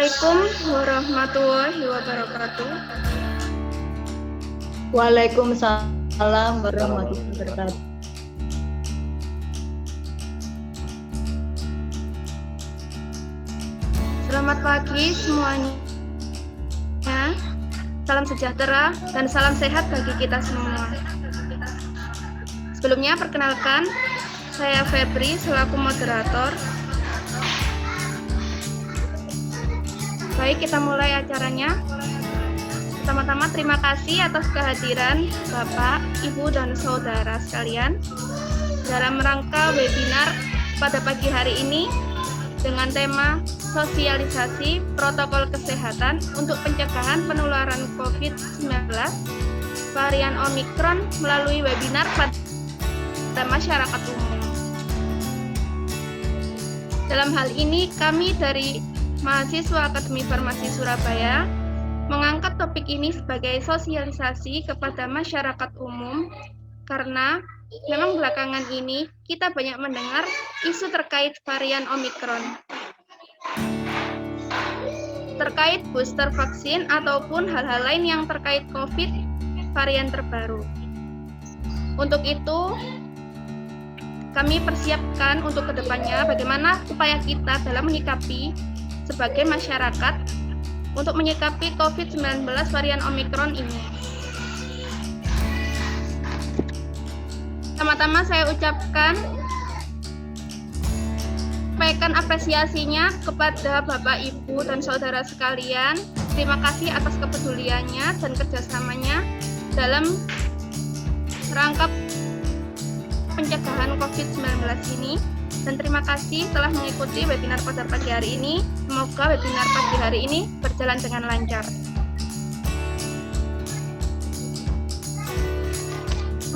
Assalamualaikum warahmatullahi wabarakatuh. Waalaikumsalam warahmatullahi wabarakatuh. Selamat pagi semuanya. Salam sejahtera dan salam sehat bagi kita semua. Sebelumnya perkenalkan, saya Febri selaku moderator. Baik, kita mulai acaranya. Pertama-tama terima kasih atas kehadiran Bapak, Ibu, dan Saudara sekalian dalam rangka webinar pada pagi hari ini dengan tema sosialisasi protokol kesehatan untuk pencegahan penularan COVID-19 varian Omikron melalui webinar pada masyarakat umum. Dalam hal ini kami dari mahasiswa Akademi Farmasi Surabaya mengangkat topik ini sebagai sosialisasi kepada masyarakat umum karena memang belakangan ini kita banyak mendengar isu terkait varian Omikron, terkait booster vaksin ataupun hal-hal lain yang terkait COVID varian terbaru. Untuk itu, kami persiapkan untuk kedepannya bagaimana upaya kita dalam menyikapi sebagai masyarakat untuk menyikapi COVID-19 varian Omikron ini. Pertama-tama saya sampaikan apresiasinya kepada Bapak, Ibu, dan Saudara sekalian. Terima kasih atas kepeduliannya dan kerjasamanya dalam rangka pencegahan COVID-19 ini. Dan terima kasih telah mengikuti webinar pada pagi hari ini. Semoga webinar pagi hari ini berjalan dengan lancar.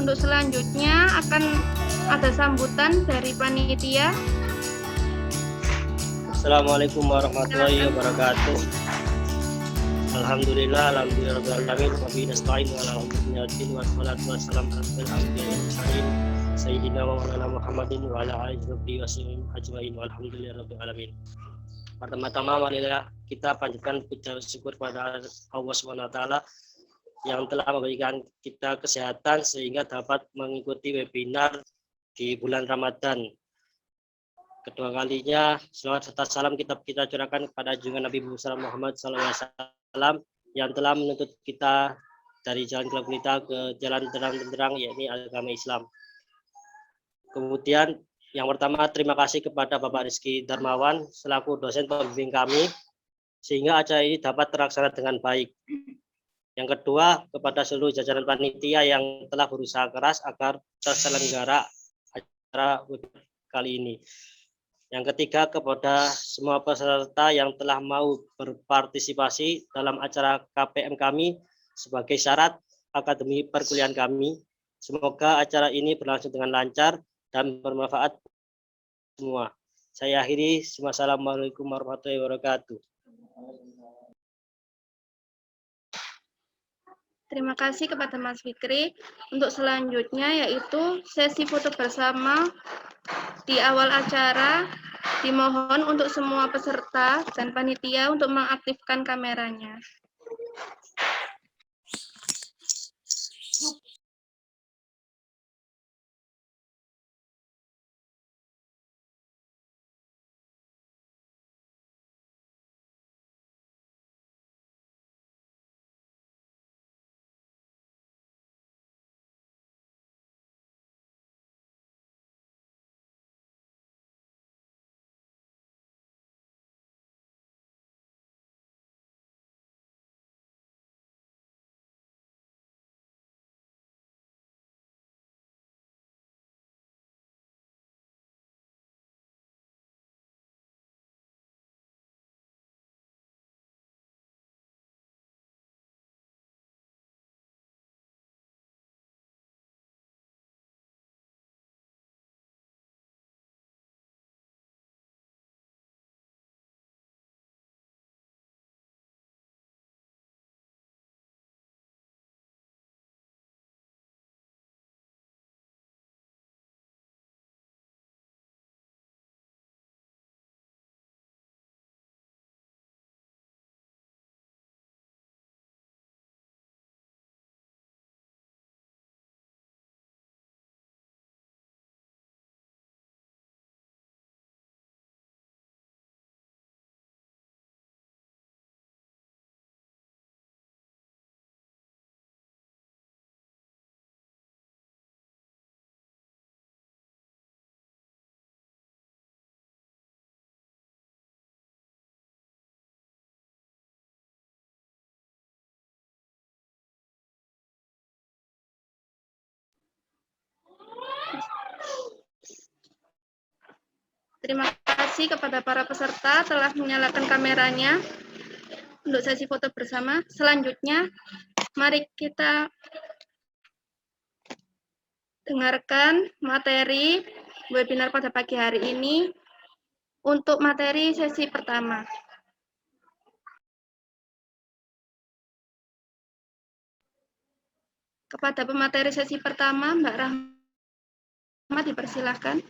Untuk selanjutnya akan ada sambutan dari panitia. Assalamualaikum warahmatullahi wabarakatuh. Alhamdulillahirabbil alamin nasta'in ala ummatin wassalatu wassalamu ala asyrofil sayyidina wa maulana Muhammadin wa ala alihi wasallam ajmain walhamdulillahirabbil alamin. Pertama-tama marilah kita panjatkan puja syukur kepada Allah Subhanahu wa taala yang telah memberikan kita kesehatan sehingga dapat mengikuti webinar di bulan Ramadan. Kedua kalinya, selawat serta salam kita curahkan kepada junjungan Nabi Muhammad SAW yang telah menuntut kita dari jalan gelap gulita ke jalan terang-terang, yakni agama Islam. Kemudian, yang pertama, terima kasih kepada Bapak Rizky Darmawan selaku dosen pembimbing kami, sehingga acara ini dapat terlaksana dengan baik. Yang kedua, kepada seluruh jajaran panitia yang telah berusaha keras agar terselenggara acara webinar kali ini. Yang ketiga, kepada semua peserta yang telah mau berpartisipasi dalam acara KPM kami sebagai syarat akademi perkuliahan kami. Semoga acara ini berlangsung dengan lancar dan bermanfaat semua. Saya akhiri. Wassalamualaikum warahmatullahi wabarakatuh. Terima kasih kepada Mas Fikri. Untuk selanjutnya yaitu sesi foto bersama di awal acara. Dimohon untuk semua peserta dan panitia untuk mengaktifkan kameranya. Terima kasih kepada para peserta telah menyalakan kameranya untuk sesi foto bersama. Selanjutnya, mari kita dengarkan materi webinar pada pagi hari ini untuk materi sesi pertama. Kepada pemateri sesi pertama, Mbak Rahma, dipersilahkan.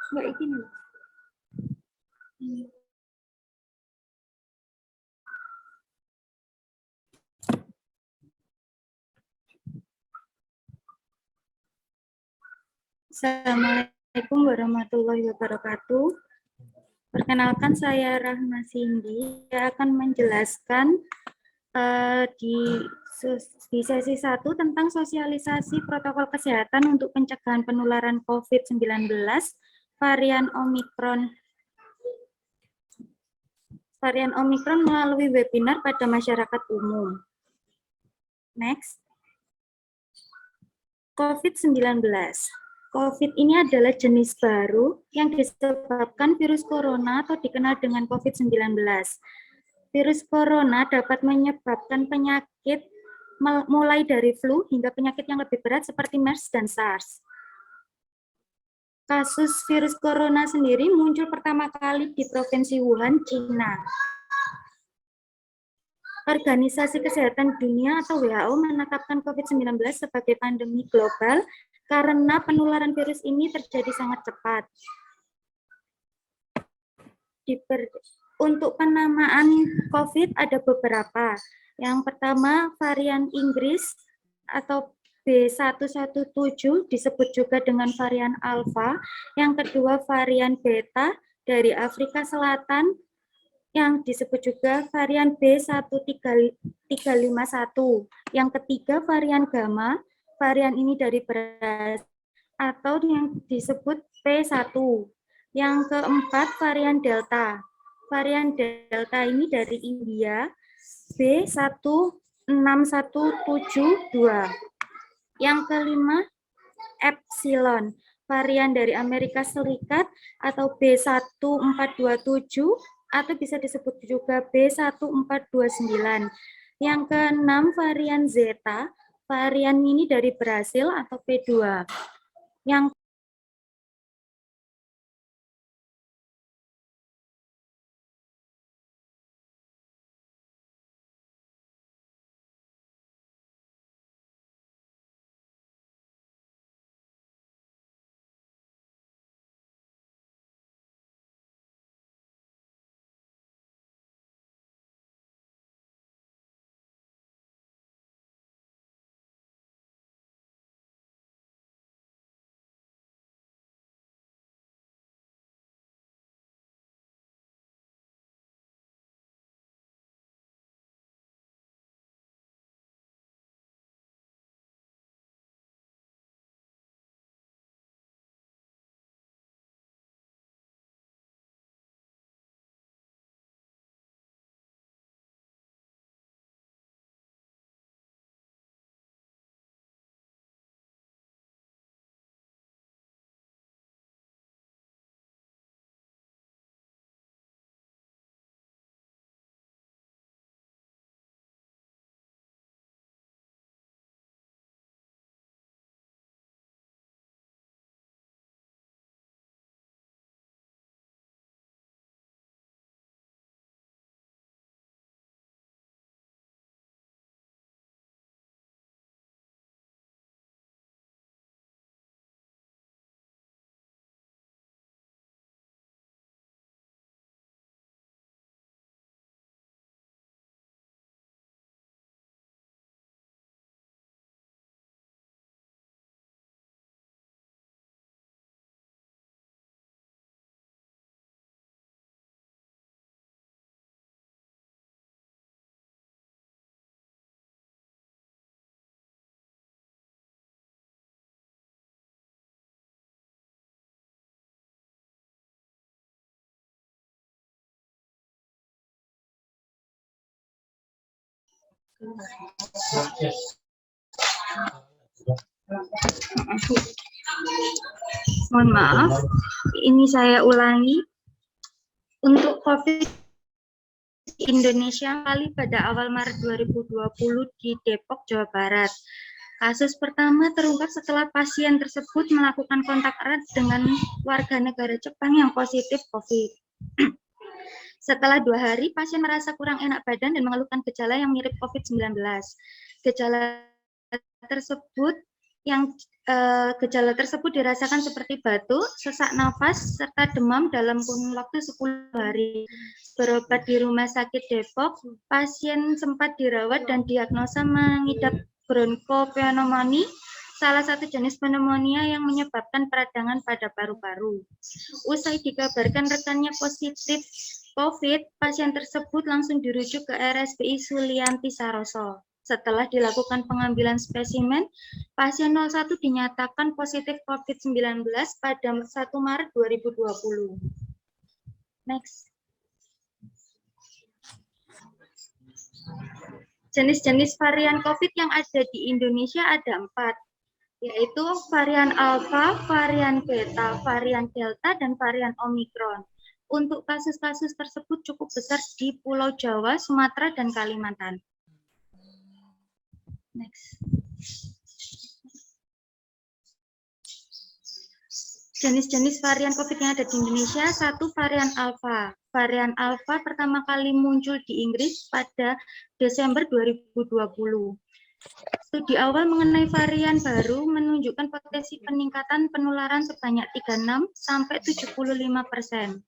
Mbak Ikin. Assalamualaikum warahmatullahi wabarakatuh. Perkenalkan, saya Rahma Cindy yang akan menjelaskan di sesi 1 tentang sosialisasi protokol kesehatan untuk pencegahan penularan COVID-19 varian Omikron melalui webinar pada masyarakat umum. Next. COVID-19. COVID ini adalah jenis baru yang disebabkan virus corona atau dikenal dengan COVID-19. Virus corona dapat menyebabkan penyakit mulai dari flu hingga penyakit yang lebih berat seperti MERS dan SARS. Kasus virus corona sendiri muncul pertama kali di Provinsi Wuhan, China. Organisasi Kesehatan Dunia atau WHO menetapkan COVID-19 sebagai pandemi global karena penularan virus ini terjadi sangat cepat. Untuk penamaan COVID ada beberapa. Yang pertama, varian Inggris atau B117 disebut juga dengan varian Alpha. Yang kedua, varian Beta dari Afrika Selatan yang disebut juga varian B1351. Yang ketiga, varian Gamma. Varian ini dari Brasil atau yang disebut P1. Yang keempat, varian Delta. Varian Delta ini dari India, B16172. Yang kelima, Epsilon. Varian dari Amerika Serikat atau B1427 atau bisa disebut juga B1429. Yang keenam, varian Zeta. Varian ini dari Brasil atau P2. Yang Mohon maaf, ini saya ulangi. Untuk COVID Indonesia kali pada awal Maret 2020 di Depok, Jawa Barat. Kasus pertama terungkap setelah pasien tersebut melakukan kontak erat dengan warga negara Jepang yang positif COVID. Setelah 2 hari, pasien merasa kurang enak badan dan mengeluhkan gejala yang mirip COVID-19. Gejala tersebut dirasakan seperti batuk, sesak nafas, serta demam dalam kurun waktu 10 hari. Berobat di Rumah Sakit Depok, pasien sempat dirawat dan diagnosa mengidap bronkopneumonia, salah satu jenis pneumonia yang menyebabkan peradangan pada paru-paru. Usai dikabarkan rekannya positif COVID, pasien tersebut langsung dirujuk ke RSPI Sulianti Saroso. Setelah dilakukan pengambilan spesimen, pasien 01 dinyatakan positif COVID-19 pada 1 Maret 2020. Next. Jenis-jenis varian COVID yang ada di Indonesia ada 4, yaitu varian Alpha, varian Beta, varian Delta, dan varian Omikron. Untuk kasus-kasus tersebut cukup besar di Pulau Jawa, Sumatera, dan Kalimantan. Next. Jenis-jenis varian COVID yang ada di Indonesia, 1 varian Alpha. Varian Alpha pertama kali muncul di Inggris pada Desember 2020. Studi awal mengenai varian baru menunjukkan potensi peningkatan penularan sebanyak 36–75%.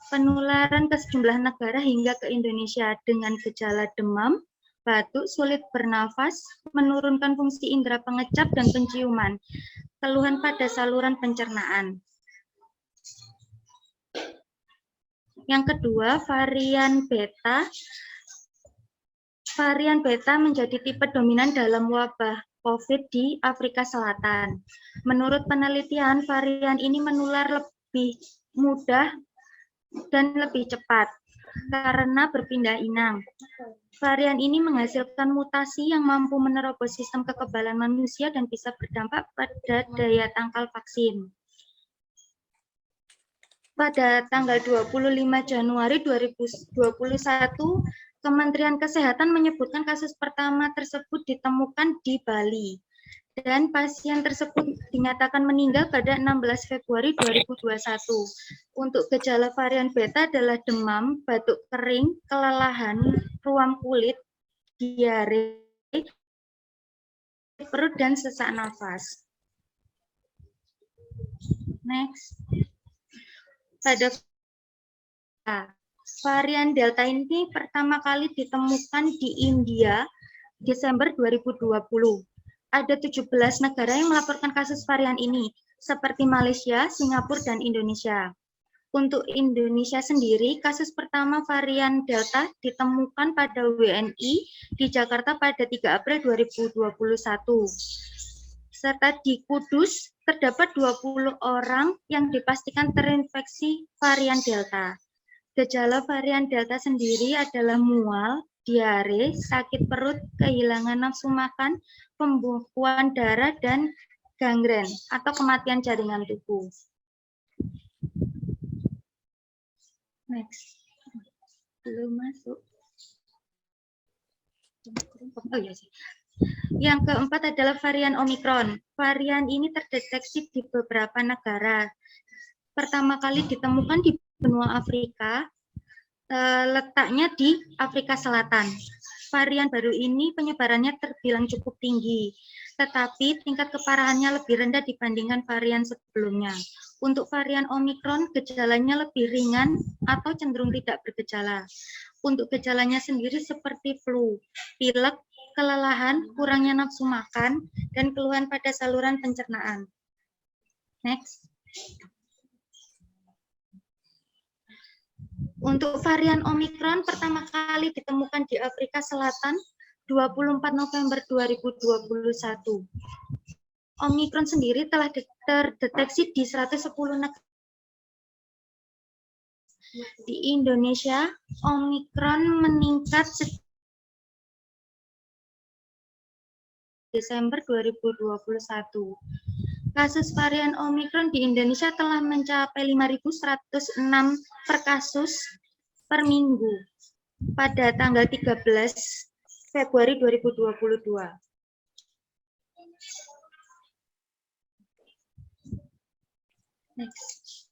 Penularan ke sejumlah negara hingga ke Indonesia dengan gejala demam, batuk, sulit bernafas, menurunkan fungsi indera pengecap dan penciuman, keluhan pada saluran pencernaan. Yang kedua, varian Beta. Varian Beta menjadi tipe dominan dalam wabah COVID di Afrika Selatan. Menurut penelitian, varian ini menular lebih mudah dan lebih cepat karena berpindah inang. Varian ini menghasilkan mutasi yang mampu menerobos sistem kekebalan manusia dan bisa berdampak pada daya tangkal vaksin. Pada tanggal 25 Januari 2021, Kementerian Kesehatan menyebutkan kasus pertama tersebut ditemukan di Bali. Dan pasien tersebut dinyatakan meninggal pada 16 Februari 2021. Untuk gejala varian Beta adalah demam, batuk kering, kelelahan, ruam kulit, diare, perut, dan sesak nafas. Next. Pada varian Delta ini pertama kali ditemukan di India Desember 2020. Ada 17 negara yang melaporkan kasus varian ini, seperti Malaysia, Singapura, dan Indonesia. Untuk Indonesia sendiri, kasus pertama varian Delta ditemukan pada WNI di Jakarta pada 3 April 2021. Serta di Kudus, terdapat 20 orang yang dipastikan terinfeksi varian Delta. Gejala varian Delta sendiri adalah mual, diare, sakit perut, kehilangan nafsu makan, pembekuan darah, dan gangren atau kematian jaringan tubuh. Next. Belum masuk. Oh, iya sih. Yang keempat adalah varian Omikron. Varian ini terdeteksi di beberapa negara. Pertama kali ditemukan di benua Afrika, letaknya di Afrika Selatan. Varian baru ini penyebarannya terbilang cukup tinggi, tetapi tingkat keparahannya lebih rendah dibandingkan varian sebelumnya. Untuk varian Omikron, gejalanya lebih ringan atau cenderung tidak bergejala. Untuk gejalanya sendiri seperti flu, pilek, kelelahan, kurangnya nafsu makan, dan keluhan pada saluran pencernaan. Next. Untuk varian Omikron pertama kali ditemukan di Afrika Selatan 24 November 2021. Omikron sendiri telah terdeteksi di 110 negara. Di Indonesia, Omikron meningkat Desember 2021. Kasus varian Omikron di Indonesia telah mencapai 5.106 per kasus per minggu pada tanggal 13 Februari 2022. Next.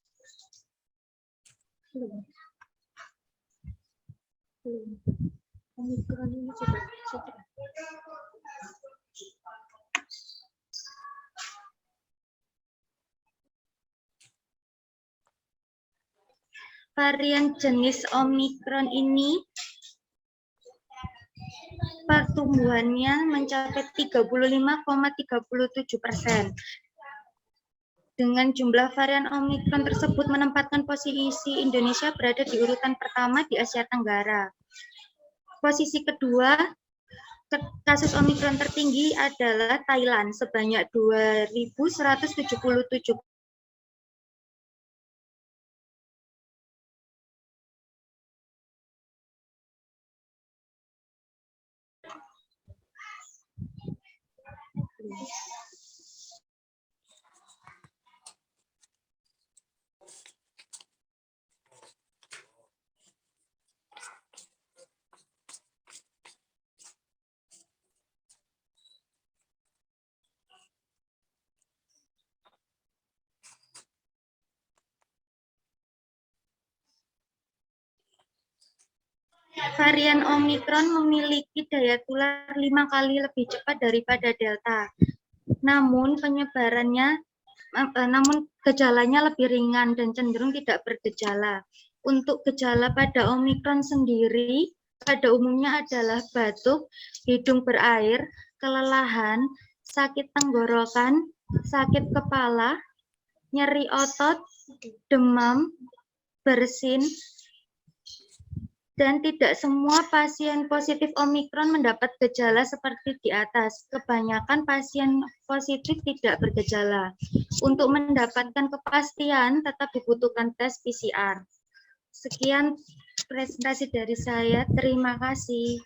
Omikron ini sudah. Varian jenis Omikron ini pertumbuhannya mencapai 35,37%. Dengan jumlah varian Omikron tersebut menempatkan posisi Indonesia berada di urutan pertama di Asia Tenggara. Posisi kedua, kasus Omikron tertinggi adalah Thailand sebanyak 2.177. Varian Omikron memiliki daya tular 5 kali lebih cepat daripada Delta. Namun gejalanya lebih ringan dan cenderung tidak bergejala. Untuk gejala pada Omikron sendiri pada umumnya adalah batuk, hidung berair, kelelahan, sakit tenggorokan, sakit kepala, nyeri otot, demam, bersin, dan tidak semua pasien positif Omikron mendapat gejala seperti di atas. Kebanyakan pasien positif tidak bergejala. Untuk mendapatkan kepastian, tetap dibutuhkan tes PCR. Sekian presentasi dari saya. Terima kasih.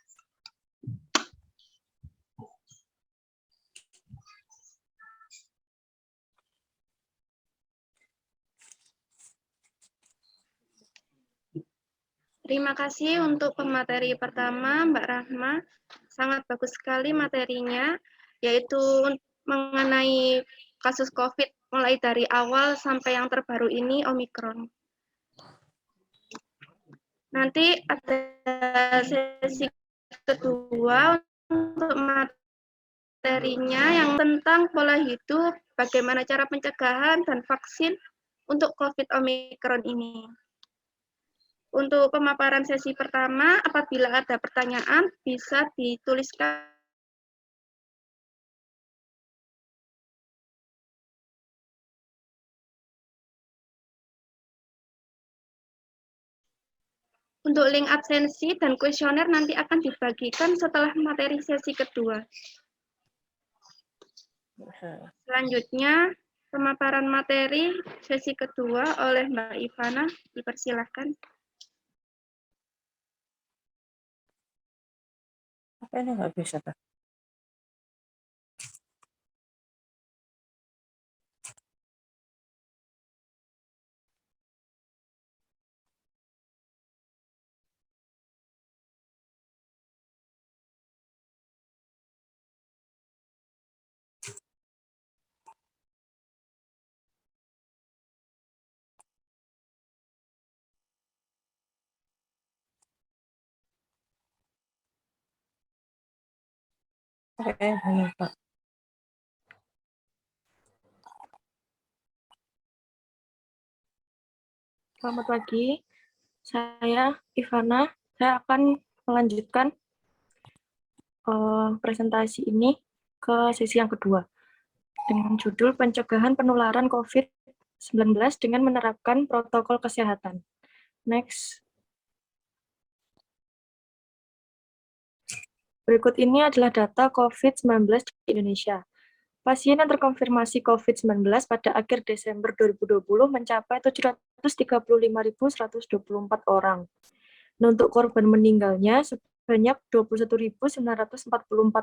Terima kasih untuk pemateri pertama, Mbak Rahma. Sangat bagus sekali materinya, yaitu mengenai kasus COVID mulai dari awal sampai yang terbaru ini, Omikron. Nanti ada sesi kedua untuk materinya yang tentang pola hidup, bagaimana cara pencegahan dan vaksin untuk COVID Omikron ini. Untuk pemaparan sesi pertama, apabila ada pertanyaan, bisa dituliskan untuk link absensi dan kuesioner nanti akan dibagikan setelah materi sesi kedua. Selanjutnya, pemaparan materi sesi kedua oleh Mbak Ivana, dipersilahkan. Apa ini nggak bisa, Pak? Oke, baik, Pak. Selamat pagi, saya Ivana. Saya akan melanjutkan presentasi ini ke sesi yang kedua dengan judul pencegahan penularan COVID-19 dengan menerapkan protokol kesehatan. Next. Berikut ini adalah data COVID-19 di Indonesia. Pasien yang terkonfirmasi COVID-19 pada akhir Desember 2020 mencapai 735.124 orang. Dan untuk korban meninggalnya sebanyak 21.944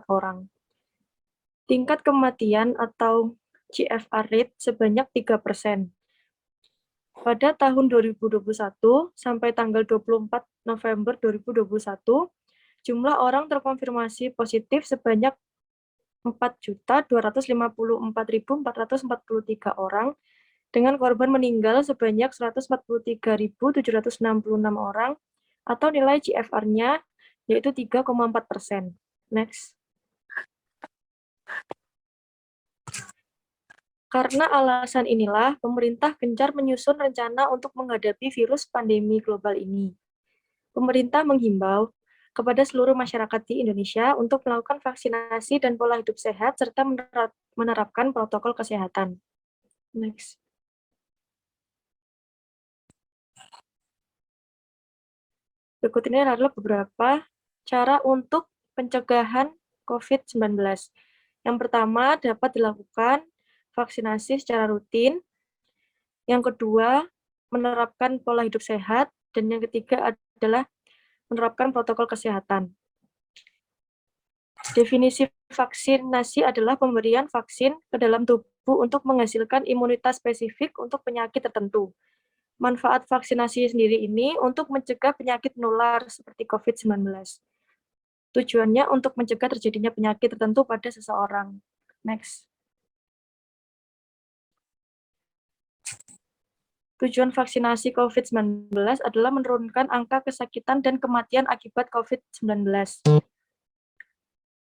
orang. Tingkat kematian atau GFR rate sebanyak 3%. Pada tahun 2021 sampai tanggal 24 November 2021, jumlah orang terkonfirmasi positif sebanyak 4.254.443 orang, dengan korban meninggal sebanyak 143.766 orang, atau nilai GFR-nya yaitu 3,4%. Next. Karena alasan inilah, pemerintah gencar menyusun rencana untuk menghadapi virus pandemi global ini. Pemerintah menghimbau kepada seluruh masyarakat di Indonesia untuk melakukan vaksinasi dan pola hidup sehat, serta menerapkan protokol kesehatan. Next. Berikut ini adalah beberapa cara untuk pencegahan COVID-19. Yang pertama, dapat dilakukan vaksinasi secara rutin. Yang kedua, menerapkan pola hidup sehat. Dan yang ketiga adalah menerapkan protokol kesehatan. Definisi vaksinasi adalah pemberian vaksin ke dalam tubuh untuk menghasilkan imunitas spesifik untuk penyakit tertentu. Manfaat vaksinasi sendiri ini untuk mencegah penyakit menular seperti COVID-19. Tujuannya untuk mencegah terjadinya penyakit tertentu pada seseorang. Next. Tujuan vaksinasi COVID-19 adalah menurunkan angka kesakitan dan kematian akibat COVID-19.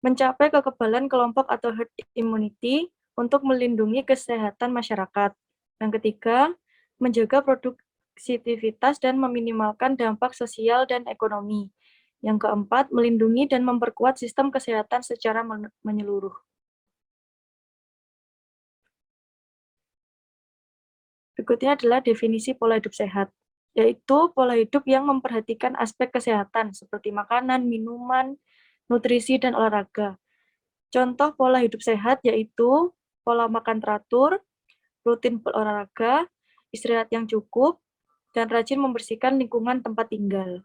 Mencapai kekebalan kelompok atau herd immunity untuk melindungi kesehatan masyarakat. Yang ketiga, menjaga produktivitas dan meminimalkan dampak sosial dan ekonomi. Yang keempat, melindungi dan memperkuat sistem kesehatan secara menyeluruh. Berikutnya adalah definisi pola hidup sehat, yaitu pola hidup yang memperhatikan aspek kesehatan seperti makanan, minuman, nutrisi, dan olahraga. Contoh pola hidup sehat yaitu pola makan teratur, rutin berolahraga, istirahat yang cukup, dan rajin membersihkan lingkungan tempat tinggal.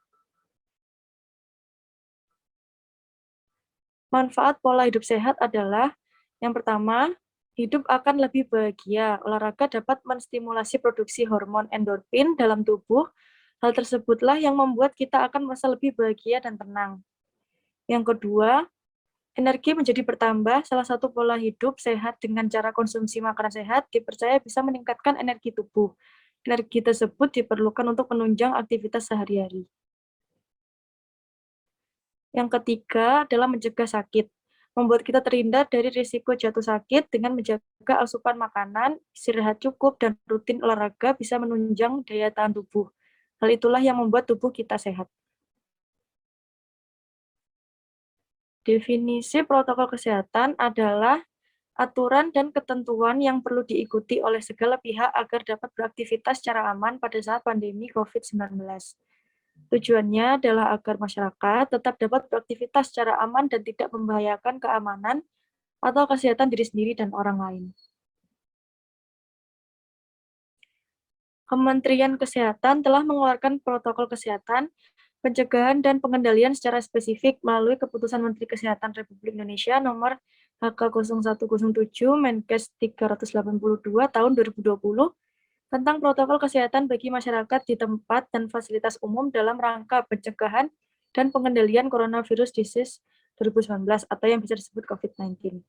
Manfaat pola hidup sehat adalah yang pertama, hidup akan lebih bahagia. Olahraga dapat menstimulasi produksi hormon endorfin dalam tubuh. Hal tersebutlah yang membuat kita akan merasa lebih bahagia dan tenang. Yang kedua, energi menjadi bertambah. Salah satu pola hidup sehat dengan cara konsumsi makanan sehat dipercaya bisa meningkatkan energi tubuh. Energi tersebut diperlukan untuk menunjang aktivitas sehari-hari. Yang ketiga adalah mencegah sakit. Membuat kita terhindar dari risiko jatuh sakit dengan menjaga asupan makanan, istirahat cukup, dan rutin olahraga bisa menunjang daya tahan tubuh. Hal itulah yang membuat tubuh kita sehat. Definisi protokol kesehatan adalah aturan dan ketentuan yang perlu diikuti oleh segala pihak agar dapat beraktivitas secara aman pada saat pandemi COVID-19. Tujuannya adalah agar masyarakat tetap dapat beraktivitas secara aman dan tidak membahayakan keamanan atau kesehatan diri sendiri dan orang lain. Kementerian Kesehatan telah mengeluarkan protokol kesehatan, pencegahan dan pengendalian secara spesifik melalui Keputusan Menteri Kesehatan Republik Indonesia nomor HK0107 Menkes 382 tahun 2020 tentang protokol kesehatan bagi masyarakat di tempat dan fasilitas umum dalam rangka pencegahan dan pengendalian coronavirus disease 2019 atau yang bisa disebut COVID-19.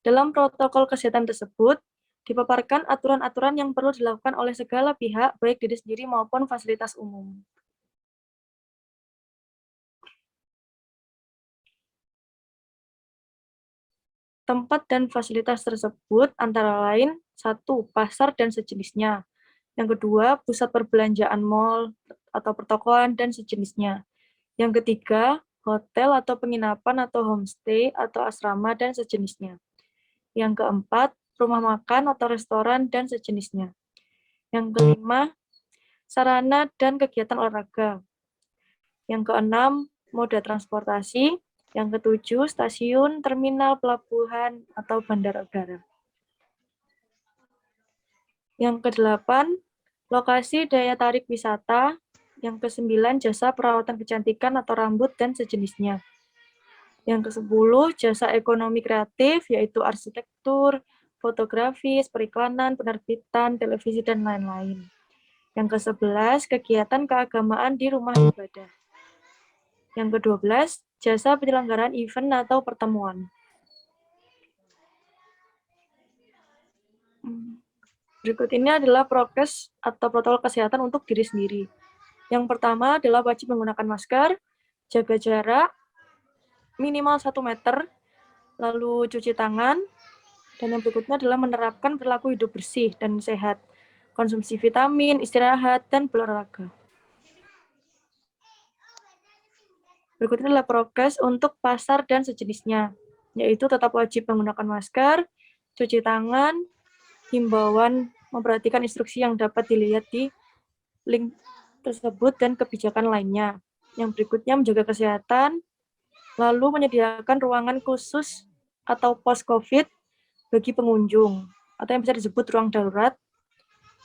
Dalam protokol kesehatan tersebut, dipaparkan aturan-aturan yang perlu dilakukan oleh segala pihak, baik diri sendiri maupun fasilitas umum. Tempat dan fasilitas tersebut antara lain, 1. Pasar dan sejenisnya. Yang kedua, pusat perbelanjaan mal atau pertokoan dan sejenisnya. Yang ketiga, hotel atau penginapan atau homestay atau asrama dan sejenisnya. Yang keempat, rumah makan atau restoran dan sejenisnya. Yang kelima, sarana dan kegiatan olahraga. Yang keenam, moda transportasi. Yang ketujuh, stasiun, terminal, pelabuhan, atau bandara udara. Yang kedelapan, lokasi daya tarik wisata. Yang kesembilan, jasa perawatan kecantikan atau rambut dan sejenisnya. Yang ke-10, jasa ekonomi kreatif, yaitu arsitektur, fotografi, periklanan, penerbitan, televisi, dan lain-lain. Yang ke-11, kegiatan keagamaan di rumah ibadah. Yang ke-12, jasa penyelenggaraan event atau pertemuan. Berikut ini adalah prokes atau protokol kesehatan untuk diri sendiri. Yang pertama adalah wajib menggunakan masker, jaga jarak, minimal 1 meter, lalu cuci tangan, dan yang berikutnya adalah menerapkan perilaku hidup bersih dan sehat, konsumsi vitamin, istirahat, dan berolahraga. Berikutnya adalah prokes untuk pasar dan sejenisnya, yaitu tetap wajib menggunakan masker, cuci tangan, himbauan memperhatikan instruksi yang dapat dilihat di link tersebut, dan kebijakan lainnya. Yang berikutnya menjaga kesehatan, lalu menyediakan ruangan khusus atau post-COVID bagi pengunjung, atau yang bisa disebut ruang darurat.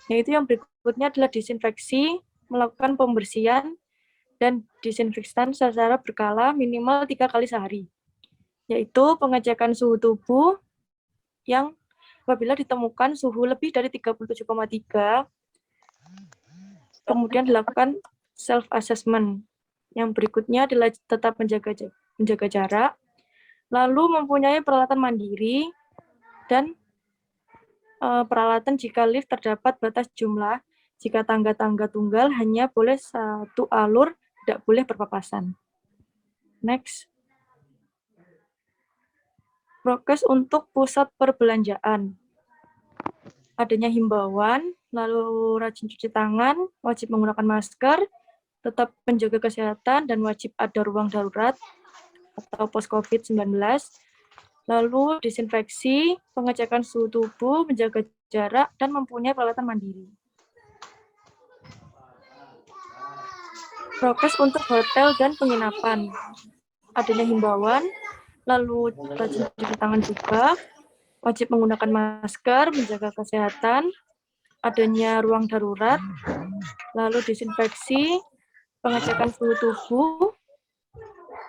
Yaitu yang berikutnya adalah disinfeksi, melakukan pembersihan, dan disinfektan secara berkala minimal 3 kali sehari. Yaitu pengecekan suhu tubuh yang apabila ditemukan suhu lebih dari 37,3, kemudian dilakukan self-assessment. Yang berikutnya adalah tetap menjaga jarak, lalu mempunyai peralatan mandiri, dan peralatan jika lift terdapat batas jumlah, jika tangga-tangga tunggal hanya boleh 1 alur, tidak boleh berpapasan. Next. Prokes untuk pusat perbelanjaan. Adanya himbauan, lalu rajin cuci tangan, wajib menggunakan masker, tetap menjaga kesehatan, dan wajib ada ruang darurat atau post-COVID-19, lalu disinfeksi, pengecekan suhu tubuh, menjaga jarak, dan mempunyai peralatan mandiri. Prokes untuk hotel dan penginapan. Adanya himbauan, lalu rajin cuci tangan juga, wajib menggunakan masker, menjaga kesehatan, adanya ruang darurat, lalu disinfeksi, pengecekan suhu tubuh,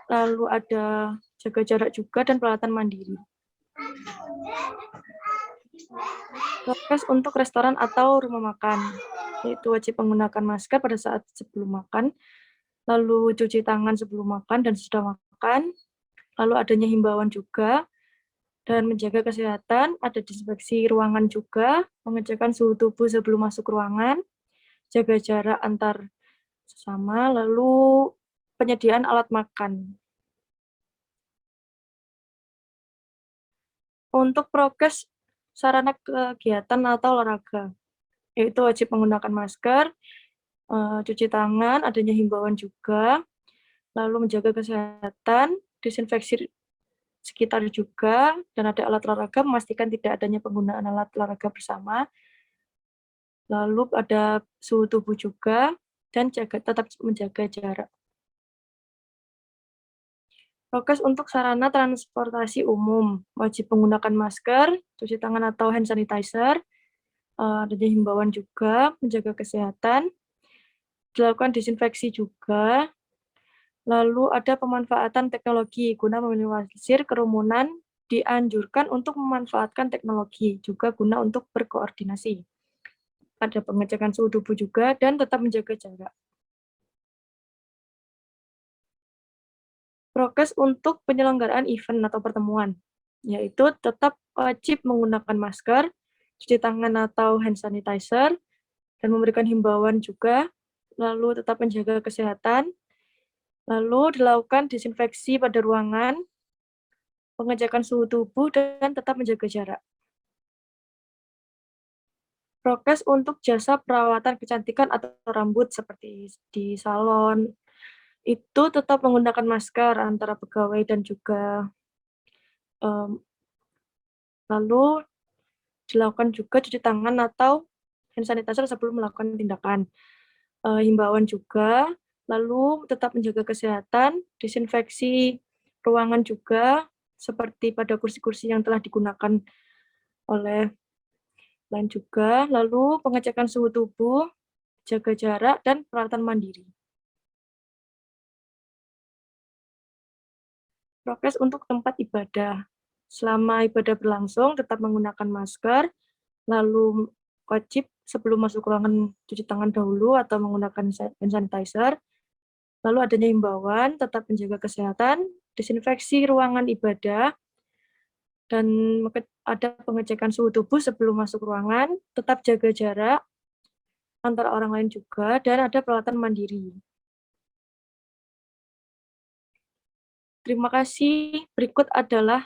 lalu ada jaga jarak juga, dan peralatan mandiri. Prokes untuk restoran atau rumah makan, yaitu wajib menggunakan masker pada saat sebelum makan, lalu cuci tangan sebelum makan dan sesudah makan, lalu adanya himbauan juga, dan menjaga kesehatan, ada disinfeksi ruangan juga, pengecekan suhu tubuh sebelum masuk ruangan, jaga jarak antar sesama, lalu penyediaan alat makan. Untuk prokes sarana kegiatan atau olahraga, yaitu wajib menggunakan masker, cuci tangan, adanya himbauan juga, lalu menjaga kesehatan, disinfeksi sekitar juga, dan ada alat olahraga, memastikan tidak adanya penggunaan alat olahraga bersama, lalu ada suhu tubuh juga, dan tetap menjaga jarak. Prokes untuk sarana transportasi umum, wajib menggunakan masker, cuci tangan atau hand sanitizer, adanya himbauan juga, menjaga kesehatan, dilakukan disinfeksi juga, lalu ada pemanfaatan teknologi guna meminimalisir kerumunan, dianjurkan untuk memanfaatkan teknologi juga guna untuk berkoordinasi. Ada pengecekan suhu tubuh juga, dan tetap menjaga jarak. Prokes untuk penyelenggaraan event atau pertemuan, yaitu tetap wajib menggunakan masker, cuci tangan atau hand sanitizer, dan memberikan himbauan juga, lalu tetap menjaga kesehatan, lalu dilakukan disinfeksi pada ruangan, pengecekan suhu tubuh, dan tetap menjaga jarak. Prokes untuk jasa perawatan kecantikan atau rambut seperti di salon, itu tetap menggunakan masker antara pegawai dan juga lalu dilakukan juga cuci tangan atau hand sanitizer sebelum melakukan tindakan. Himbauan juga, lalu tetap menjaga kesehatan, disinfeksi ruangan juga, seperti pada kursi-kursi yang telah digunakan oleh lain juga, lalu pengecekan suhu tubuh, jaga jarak, dan peralatan mandiri. Prokes untuk tempat ibadah. Selama ibadah berlangsung, tetap menggunakan masker, lalu wajib sebelum masuk ruangan cuci tangan dahulu atau menggunakan hand sanitizer. Lalu adanya himbauan, tetap menjaga kesehatan, desinfeksi ruangan ibadah, dan ada pengecekan suhu tubuh sebelum masuk ruangan, tetap jaga jarak antara orang lain juga, dan ada peralatan mandiri. Terima kasih. Berikut adalah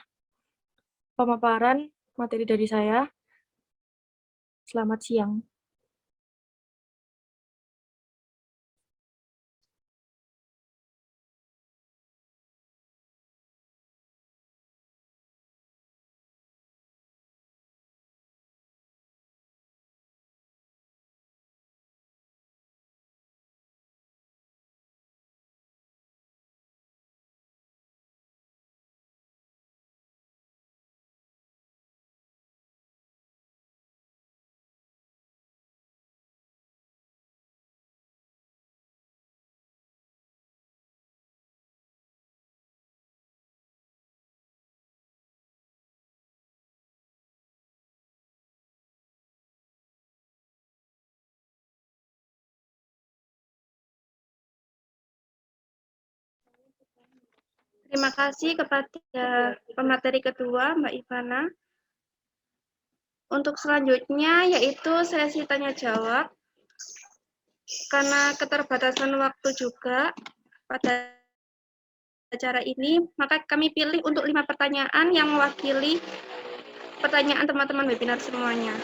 pemaparan materi dari saya. Selamat siang. Terima kasih kepada pemateri kedua, Mbak Ivana. Untuk selanjutnya yaitu sesi tanya jawab. Karena keterbatasan waktu juga pada acara ini, maka kami pilih untuk 5 pertanyaan yang mewakili pertanyaan teman-teman webinar semuanya.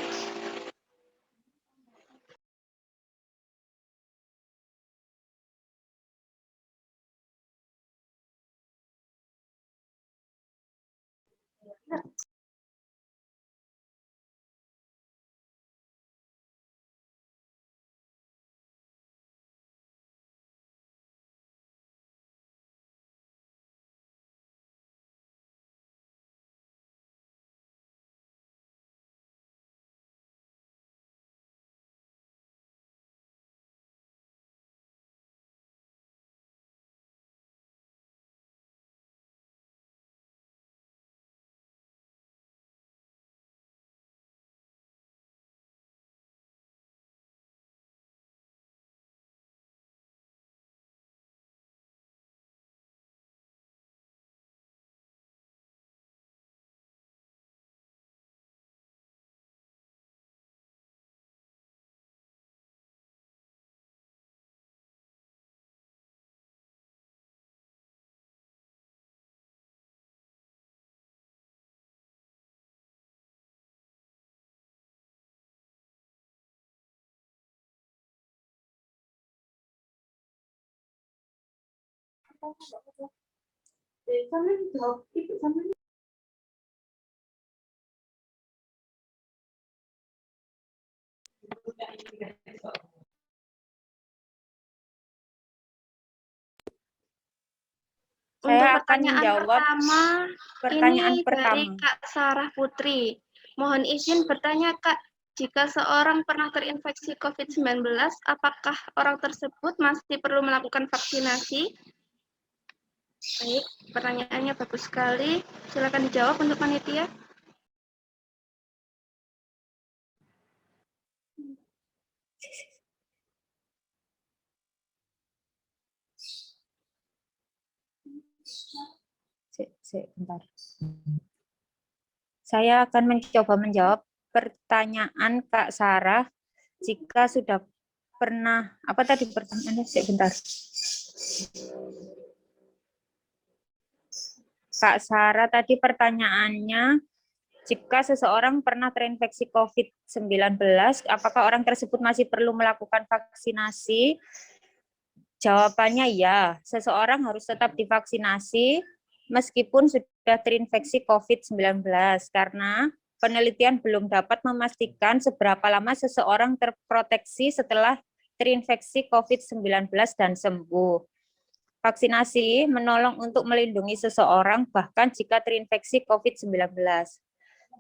Untuk Saya akan pertanyaan menjawab pertanyaan ini pertama. dari Kak Sarah Putri. Mohon izin bertanya, Kak, jika seorang pernah terinfeksi COVID-19, apakah orang tersebut masih perlu melakukan vaksinasi? Baik, pertanyaannya bagus sekali. Silakan dijawab untuk panitia. Bentar. Saya akan mencoba menjawab pertanyaan Kak Sarah jika sudah pernah, apa tadi pertanyaannya? Sebentar. Kak Sarah tadi pertanyaannya, jika seseorang pernah terinfeksi COVID-19, apakah orang tersebut masih perlu melakukan vaksinasi? Jawabannya ya, seseorang harus tetap divaksinasi meskipun sudah terinfeksi COVID-19, karena penelitian belum dapat memastikan seberapa lama seseorang terproteksi setelah terinfeksi COVID-19 dan sembuh. Vaksinasi menolong untuk melindungi seseorang bahkan jika terinfeksi COVID-19.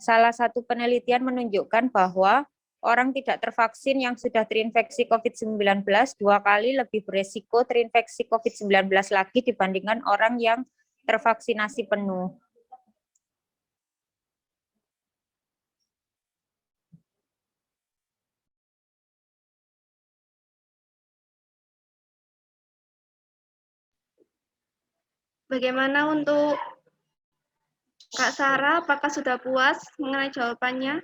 Salah satu penelitian menunjukkan bahwa orang tidak tervaksin yang sudah terinfeksi COVID-19 2 kali lebih beresiko terinfeksi COVID-19 lagi dibandingkan orang yang tervaksinasi penuh. Bagaimana untuk Kak Sarah, apakah sudah puas mengenai jawabannya?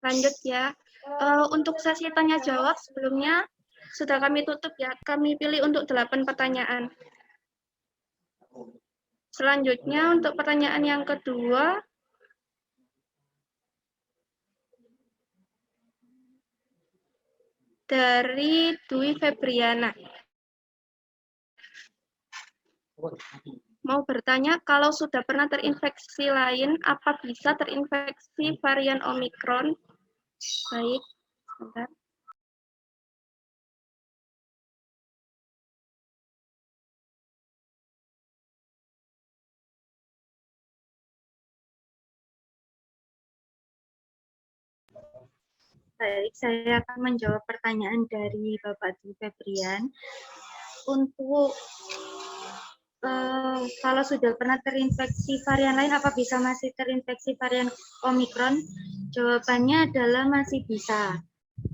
Lanjut ya. Untuk sesi tanya jawab sebelumnya sudah kami tutup ya. Kami pilih untuk 8 pertanyaan. Selanjutnya untuk pertanyaan yang kedua, dari Dwi Febriana. Mau bertanya, kalau sudah pernah terinfeksi lain, apa bisa terinfeksi varian Omikron? Baik, sebentar. Baik, saya akan menjawab pertanyaan dari Bapak Dwi Febrian. Untuk kalau sudah pernah terinfeksi varian lain, apa bisa masih terinfeksi varian Omikron? Jawabannya adalah masih bisa.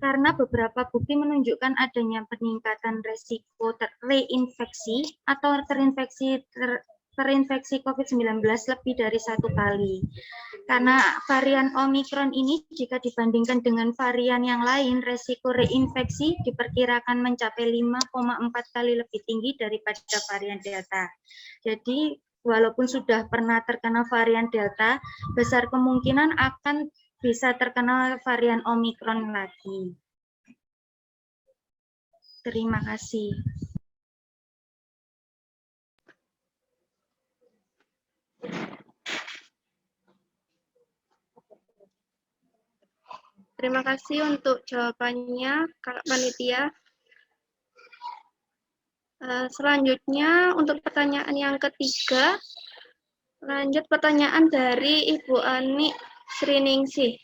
Karena beberapa bukti menunjukkan adanya peningkatan resiko reinfeksi atau terinfeksi COVID-19 lebih dari 1 kali. Karena varian Omikron ini jika dibandingkan dengan varian yang lain, resiko reinfeksi diperkirakan mencapai 5,4 kali lebih tinggi daripada varian Delta. Jadi, walaupun sudah pernah terkena varian Delta, besar kemungkinan akan bisa terkena varian Omikron lagi. Terima kasih. Terima kasih untuk jawabannya, Kak Panitia. Selanjutnya, untuk pertanyaan yang ketiga, lanjut pertanyaan dari Ibu Ani Sriningsih.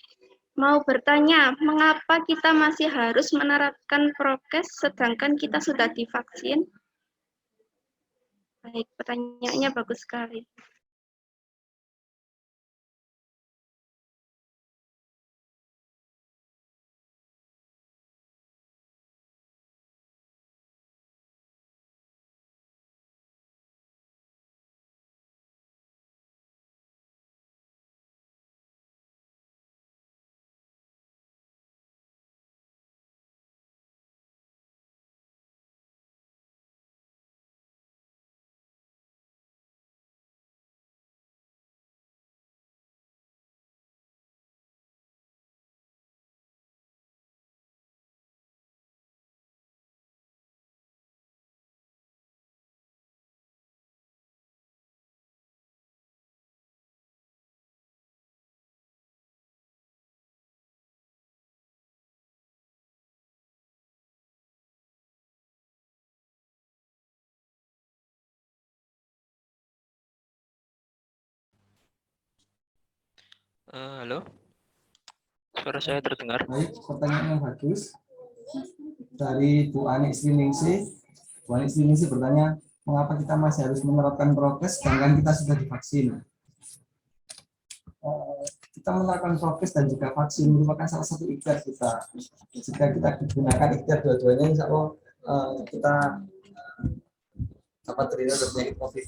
Mau bertanya, mengapa kita masih harus menerapkan prokes sedangkan kita sudah divaksin? Baik, pertanyaannya bagus sekali. Halo, suara saya terdengar? Baik, pertanyaan yang bagus dari Bu Ani Sriningsih. Bu Ani Sriningsih bertanya, mengapa kita masih harus menerapkan prokes sedangkan kita sudah divaksin? Kita menerapkan prokes dan juga vaksin merupakan salah satu ikhtiar kita. Jika kita gunakan ikhtiar dua-duanya, insya Allah kita dapat terhindar dari penyakit COVID.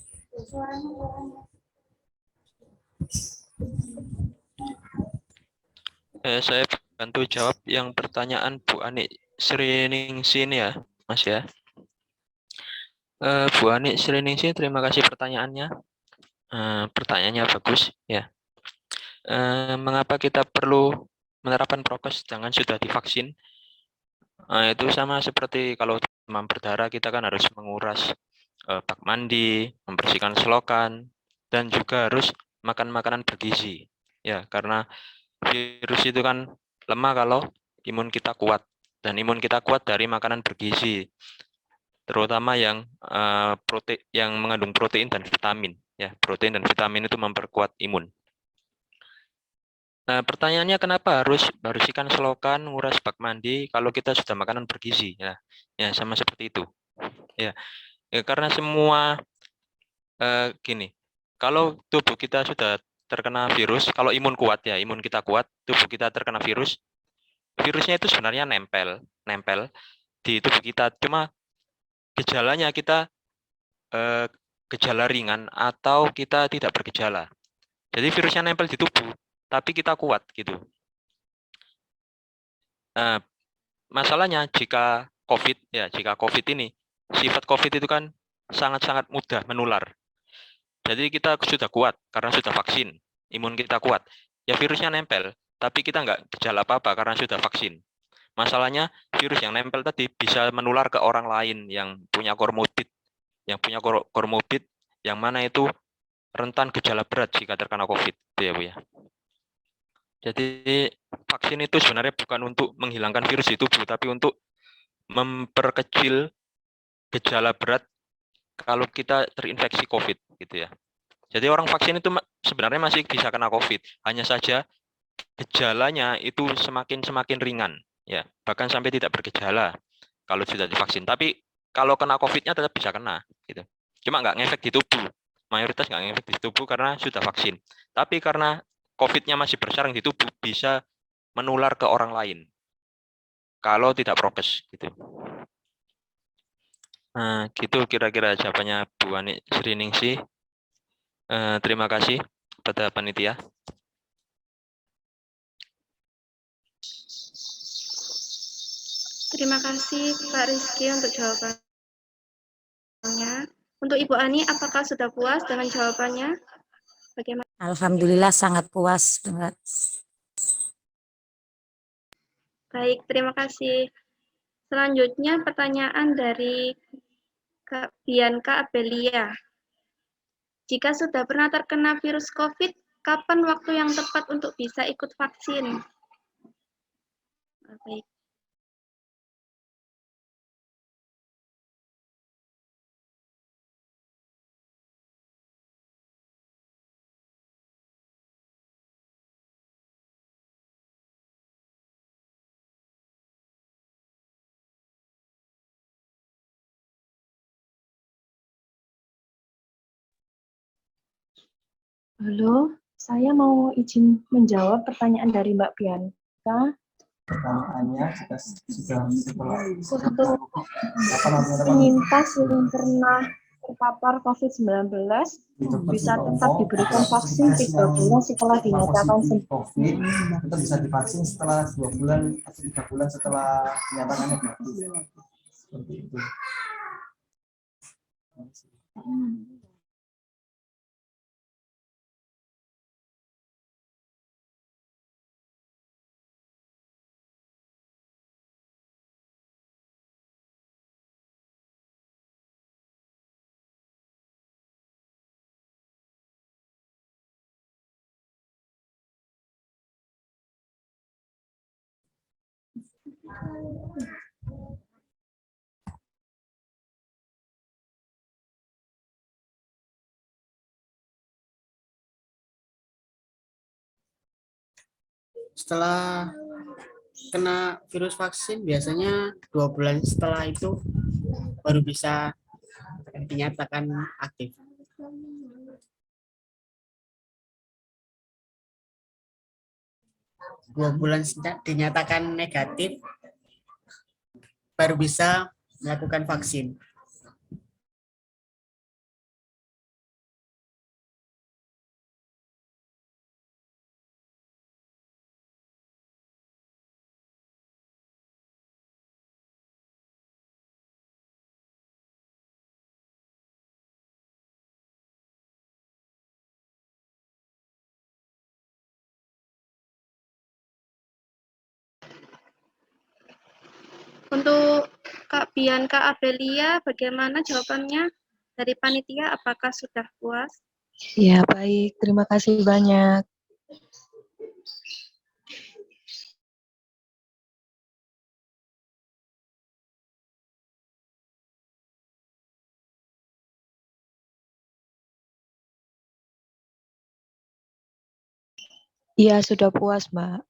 Saya bantu jawab yang pertanyaan Bu Ani Sriningsih ya, Mas ya. Bu Ani Sriningsih, terima kasih pertanyaannya. Pertanyaannya bagus ya. Mengapa kita perlu menerapkan prokes sedangkan sudah divaksin? Itu sama seperti kalau demam berdarah, kita kan harus menguras bak mandi, membersihkan selokan, dan juga harus makan makanan bergizi. Ya, karena virus itu kan lemah kalau imun kita kuat, dan imun kita kuat dari makanan bergizi. terutama yang yang mengandung protein dan vitamin. Ya, protein dan vitamin itu memperkuat imun. Nah, pertanyaannya kenapa harus ikan selokan, nguras bak mandi kalau kita sudah makanan bergizi? Ya sama seperti itu. Ya, karena semua gini, kalau tubuh kita sudah terkena virus, kalau imun kuat ya, imun kita kuat, tubuh kita terkena virus, virusnya itu sebenarnya nempel di tubuh kita. Cuma gejalanya kita gejala ringan atau kita tidak bergejala. Jadi virusnya nempel di tubuh, tapi kita kuat gitu. Nah, masalahnya jika COVID ini, sifat COVID itu kan sangat-sangat mudah menular. Jadi kita sudah kuat karena sudah vaksin, imun kita kuat. Ya virusnya nempel, tapi kita nggak gejala apa-apa karena sudah vaksin. Masalahnya virus yang nempel tadi bisa menular ke orang lain yang punya komorbid, yang mana itu rentan gejala berat jika terkena COVID, ya Bu ya. Jadi vaksin itu sebenarnya bukan untuk menghilangkan virus di tubuh, tapi untuk memperkecil gejala berat kalau kita terinfeksi COVID, gitu ya. Jadi orang vaksin itu sebenarnya masih bisa kena COVID, hanya saja gejalanya itu semakin ringan, ya, bahkan sampai tidak bergejala kalau sudah divaksin. Tapi kalau kena COVID-nya tetap bisa kena, gitu. Cuma nggak ngefek di tubuh, mayoritas nggak ngefek di tubuh karena sudah vaksin. Tapi karena COVID-nya masih bersarang di tubuh, bisa menular ke orang lain kalau tidak prokes, gitu. Nah, gitu kira-kira jawabannya Bu Ani Sriningsih. Terima kasih pada panitia. Terima kasih Pak Rizky untuk jawabannya. Untuk Ibu Ani, apakah sudah puas dengan jawabannya? Bagaimana? Alhamdulillah sangat puas. Baik, terima kasih. Selanjutnya pertanyaan dari Kak Bianca Abelia. Jika sudah pernah terkena virus COVID, kapan waktu yang tepat untuk bisa ikut vaksin? Baik. Halo, saya mau izin menjawab pertanyaan dari Mbak Bianca. Pertanyaannya jika sudah setelah Untuk penyintas yang pernah terpapar COVID-19 bisa tetap diberikan vaksin 3 bulan setelah dinyatakan sembuh. COVID itu bisa divaksin setelah 2 bulan atau 3 bulan setelah dinyatakan negatif. Seperti itu. Setelah kena virus vaksin biasanya 2 bulan setelah itu baru bisa dinyatakan aktif. 2 bulan dinyatakan negatif baru bisa melakukan vaksin. Untuk Kak Bianca Abelia, bagaimana jawabannya dari panitia? Apakah sudah puas? Ya, baik. Terima kasih banyak. Iya, sudah puas, Mbak.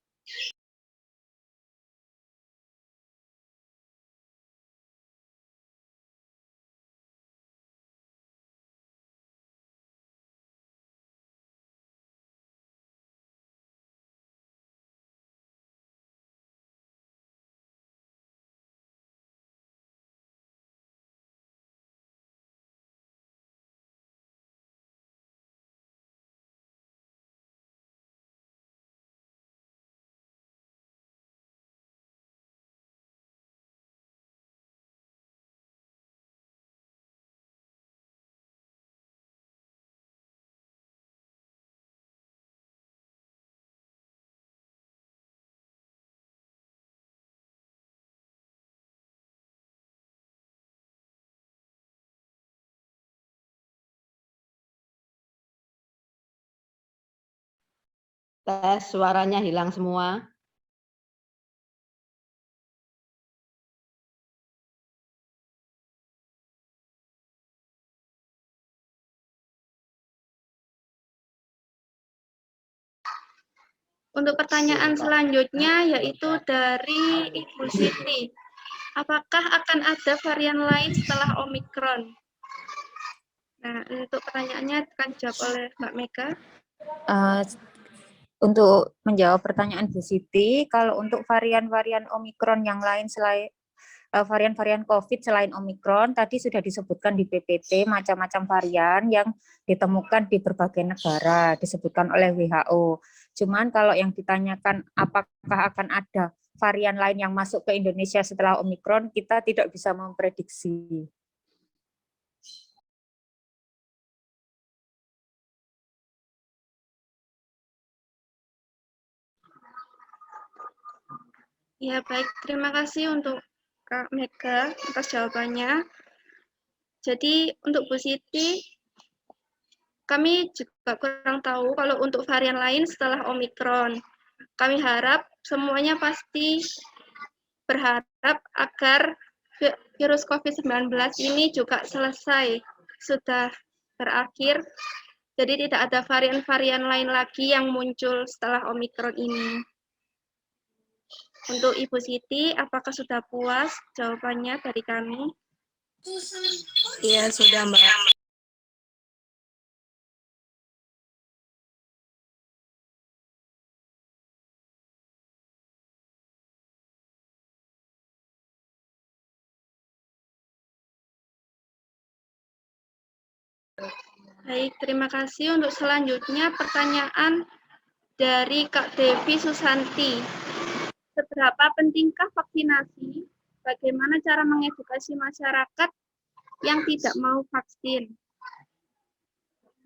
Tes, suaranya hilang semua. Untuk pertanyaan selanjutnya yaitu dari Ibu Siti. Apakah akan ada varian lain setelah Omikron? Nah, untuk pertanyaannya akan dijawab oleh Mbak Mega. Untuk menjawab pertanyaan Bu Siti, kalau untuk varian-varian Omikron yang lain selain varian-varian COVID selain Omikron, tadi sudah disebutkan di PPT macam-macam varian yang ditemukan di berbagai negara, disebutkan oleh WHO. Cuman kalau yang ditanyakan apakah akan ada varian lain yang masuk ke Indonesia setelah Omikron, kita tidak bisa memprediksi. Ya, baik. Terima kasih untuk Kak Mega atas jawabannya. Jadi, untuk Bu Siti, kami juga kurang tahu kalau untuk varian lain setelah Omikron. Kami harap semuanya pasti berharap agar virus COVID-19 ini juga selesai, sudah berakhir. Jadi tidak ada varian-varian lain lagi yang muncul setelah Omikron ini. Untuk Ibu Siti, apakah sudah puas jawabannya dari kami? Iya, sudah, Mbak. Baik, terima kasih. Untuk selanjutnya pertanyaan dari Kak Devi Susanti. Seberapa pentingkah vaksinasi? Bagaimana cara mengedukasi masyarakat yang tidak mau vaksin?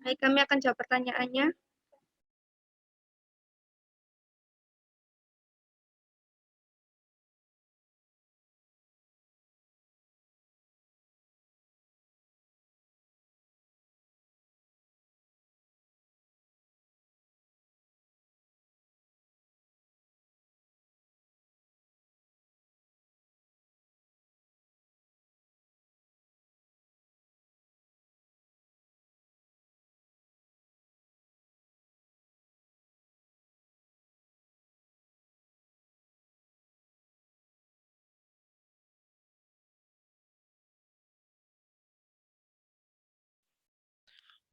Baik, kami akan jawab pertanyaannya.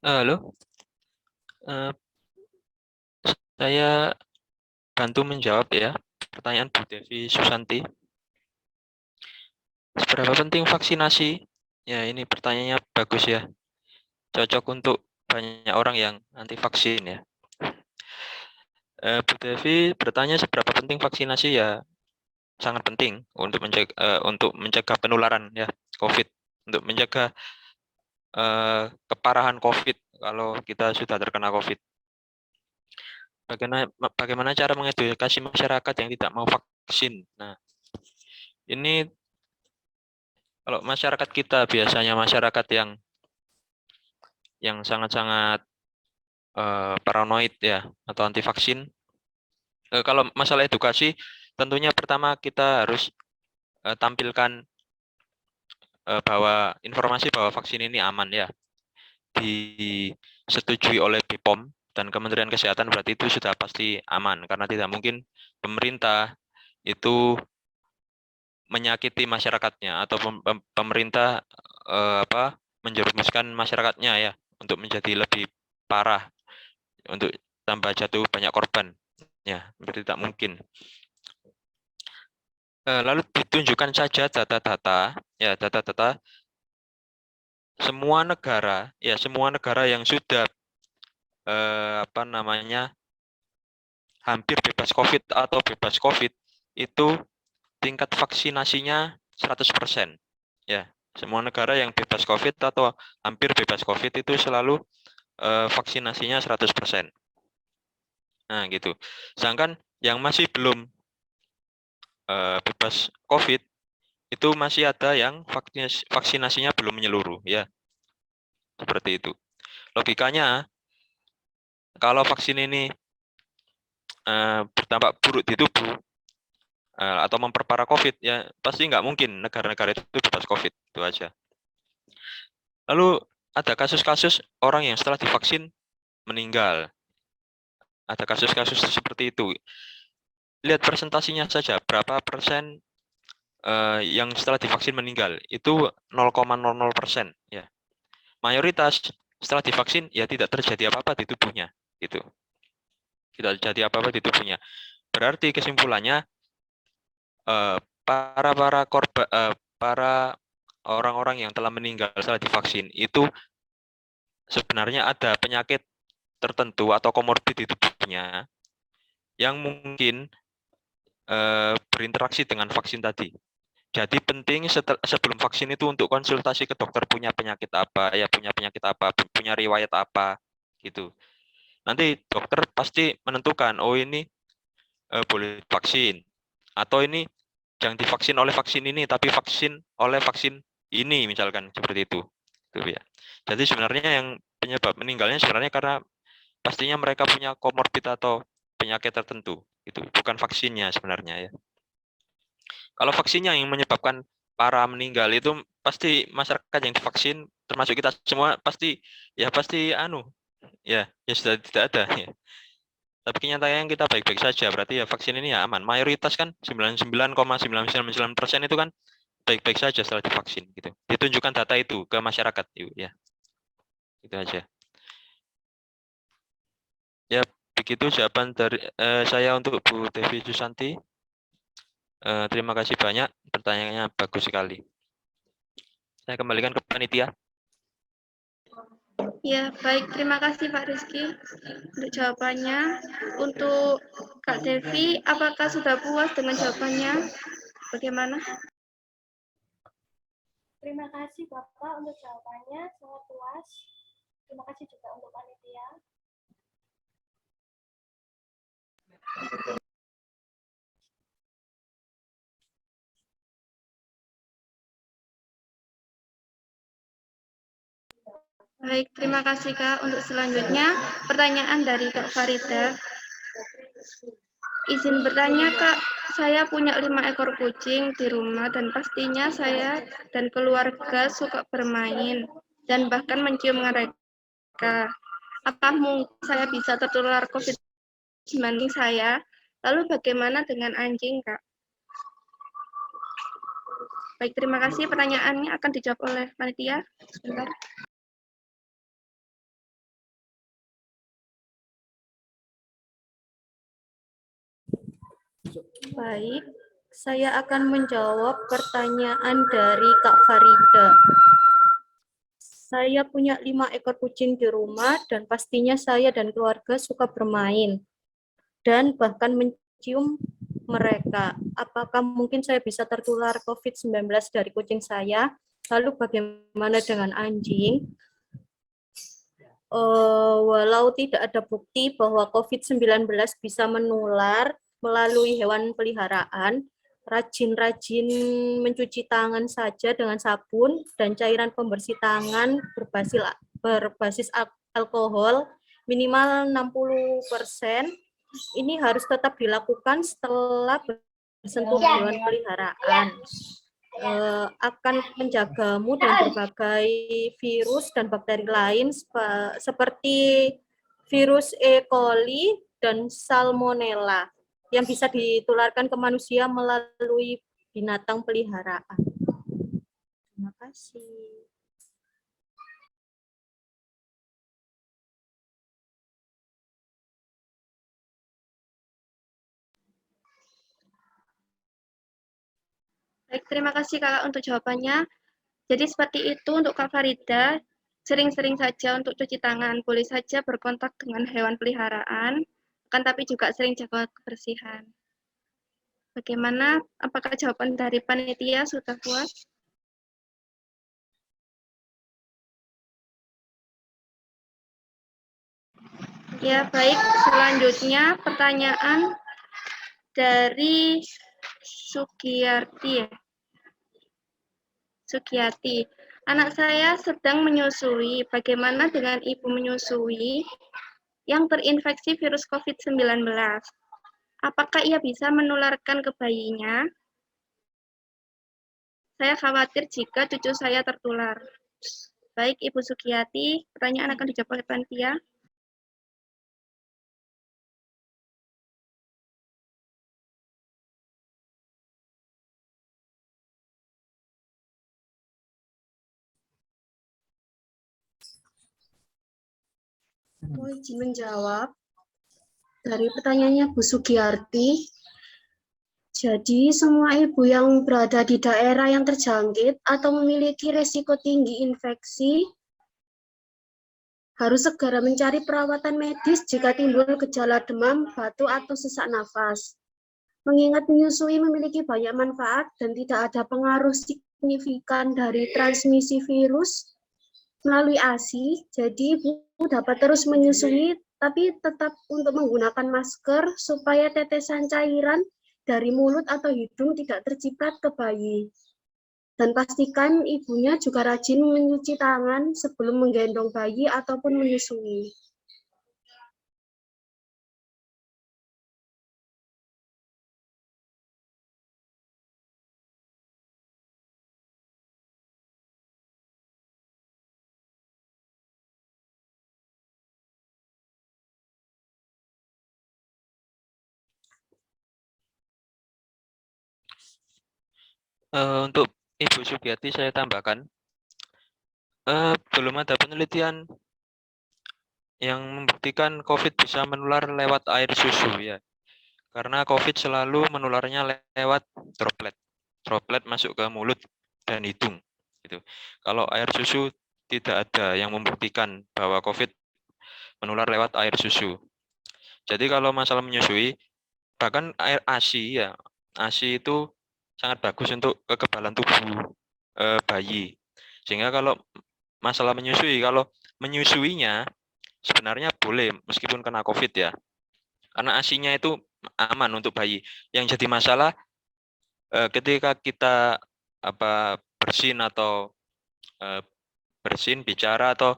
Halo, Eh, saya bantu menjawab ya pertanyaan Bu Devi Susanti. Seberapa penting vaksinasi? Ya, ini pertanyaannya bagus ya. Cocok untuk banyak orang yang anti vaksin ya. Bu Devi bertanya seberapa penting vaksinasi ya, sangat penting untuk mencegah penularan ya COVID, untuk mencegah keparahan COVID kalau kita sudah terkena COVID. Bagaimana cara mengedukasi masyarakat yang tidak mau vaksin? Nah, ini kalau masyarakat kita biasanya masyarakat yang sangat-sangat paranoid ya atau anti vaksin. Kalau masalah edukasi, tentunya pertama kita harus tampilkan bahwa informasi bahwa vaksin ini aman ya, disetujui oleh BPOM dan Kementerian Kesehatan berarti itu sudah pasti aman, karena tidak mungkin pemerintah itu menyakiti masyarakatnya atau pemerintah menjerumuskan masyarakatnya ya untuk menjadi lebih parah, untuk tambah jatuh banyak korban. Ya, berarti tidak mungkin. Lalu ditunjukkan saja data-data, ya data-data semua negara yang sudah hampir bebas COVID atau bebas COVID itu tingkat vaksinasinya 100%. Ya, semua negara yang bebas COVID atau hampir bebas COVID itu selalu vaksinasinya 100%. Nah, gitu. Sedangkan yang masih belum bebas COVID itu masih ada yang vaksinasinya belum menyeluruh, ya. Seperti itu. Logikanya, kalau vaksin ini berdampak buruk di tubuh atau memperparah COVID, ya pasti nggak mungkin negara-negara itu bebas COVID, itu aja. Lalu ada kasus-kasus orang yang setelah divaksin meninggal. Ada kasus-kasus seperti itu. Lihat presentasinya saja, berapa persen yang setelah divaksin meninggal, itu 0,00%. Ya. Mayoritas setelah divaksin ya tidak terjadi apa-apa di tubuhnya. Gitu. Tidak terjadi apa-apa di tubuhnya. Berarti kesimpulannya, para orang-orang yang telah meninggal setelah divaksin itu sebenarnya ada penyakit tertentu atau komorbid di tubuhnya yang mungkin berinteraksi dengan vaksin tadi. Jadi penting sebelum vaksin itu untuk konsultasi ke dokter, punya penyakit apa, punya riwayat apa, gitu. Nanti dokter pasti menentukan, oh ini boleh vaksin, atau ini jangan divaksin oleh vaksin ini, tapi vaksin oleh vaksin ini, misalkan seperti itu. Gitu ya. Jadi sebenarnya yang penyebab meninggalnya sebenarnya karena pastinya mereka punya komorbid atau penyakit tertentu, itu bukan vaksinnya sebenarnya ya. Kalau vaksinnya yang menyebabkan para meninggal itu pasti masyarakat yang divaksin, termasuk kita semua pasti sudah tidak ada ya. Tapi kenyataannya kita baik-baik saja, berarti ya vaksin ini ya aman. Mayoritas kan 99,999% itu kan baik-baik saja setelah divaksin gitu. Ditunjukkan data itu ke masyarakat ya. Itu aja. Ya, begitu jawaban dari saya untuk Bu Devi Susanti. Terima kasih banyak, pertanyaannya bagus sekali. Saya kembalikan ke panitia. Ya, baik. Terima kasih Pak Rizky untuk jawabannya. Untuk Kak Devi, apakah sudah puas dengan jawabannya? Bagaimana? Terima kasih Bapak untuk jawabannya, sangat puas. Terima kasih juga untuk panitia. Baik, terima kasih Kak. Untuk selanjutnya, pertanyaan dari Kak Farida. Izin bertanya Kak, saya punya 5 ekor kucing di rumah dan pastinya saya dan keluarga suka bermain dan bahkan mencium mereka. Apakah mungkin saya bisa tertular COVID-19 saya? Lalu bagaimana dengan anjing Kak? Baik, terima kasih. Pertanyaannya akan dijawab oleh panitia. Sebentar. Baik, saya akan menjawab pertanyaan dari Kak Farida. Saya punya 5 ekor kucing di rumah dan pastinya saya dan keluarga suka bermain dan bahkan mencium mereka. Apakah mungkin saya bisa tertular COVID-19 dari kucing saya? Lalu bagaimana dengan anjing? Walau tidak ada bukti bahwa COVID-19 bisa menular melalui hewan peliharaan, rajin-rajin mencuci tangan saja dengan sabun dan cairan pembersih tangan berbasis alkohol minimal 60%. Ini harus tetap dilakukan setelah bersentuh hewan peliharaan. Akan menjagamu dari berbagai virus dan bakteri lain seperti virus E. coli, dan Salmonella yang bisa ditularkan ke manusia melalui binatang peliharaan. Terima kasih. Baik, terima kasih Kakak untuk jawabannya. Jadi seperti itu untuk Kak Farida, sering-sering saja untuk cuci tangan, boleh saja berkontak dengan hewan peliharaan, akan tapi juga sering jaga kebersihan. Bagaimana? Apakah jawaban dari panitia sudah puas? Ya, baik. Selanjutnya pertanyaan dari Sugiyarti. Sugiyati. Anak saya sedang menyusui. Bagaimana dengan ibu menyusui yang terinfeksi virus COVID-19? Apakah ia bisa menularkan ke bayinya? Saya khawatir jika cucu saya tertular. Baik, Ibu Sugiyati, pertanyaan akan dijawab oleh panitia. Mau izin menjawab dari pertanyaannya Bu Sugiyarti. Jadi semua ibu yang berada di daerah yang terjangkit atau memiliki risiko tinggi infeksi harus segera mencari perawatan medis jika timbul gejala demam, batuk, atau sesak nafas. Mengingat menyusui memiliki banyak manfaat dan tidak ada pengaruh signifikan dari transmisi virus melalui ASI, jadi ibu dapat terus menyusui tapi tetap untuk menggunakan masker supaya tetesan cairan dari mulut atau hidung tidak terciprat ke bayi. Dan pastikan ibunya juga rajin mencuci tangan sebelum menggendong bayi ataupun menyusui. Untuk Ibu Sugiyati saya tambahkan, belum ada penelitian yang membuktikan COVID bisa menular lewat air susu ya. Karena COVID selalu menularnya lewat droplet. Droplet masuk ke mulut dan hidung. Gitu. Kalau air susu tidak ada yang membuktikan bahwa COVID menular lewat air susu. Jadi kalau masalah menyusui, bahkan air ASI ya, ASI itu sangat bagus untuk kekebalan tubuh bayi. Sehingga kalau masalah menyusui, kalau menyusuinya sebenarnya boleh meskipun kena COVID ya. Karena ASI-nya itu aman untuk bayi. Yang jadi masalah ketika kita bersin atau bersin, bicara atau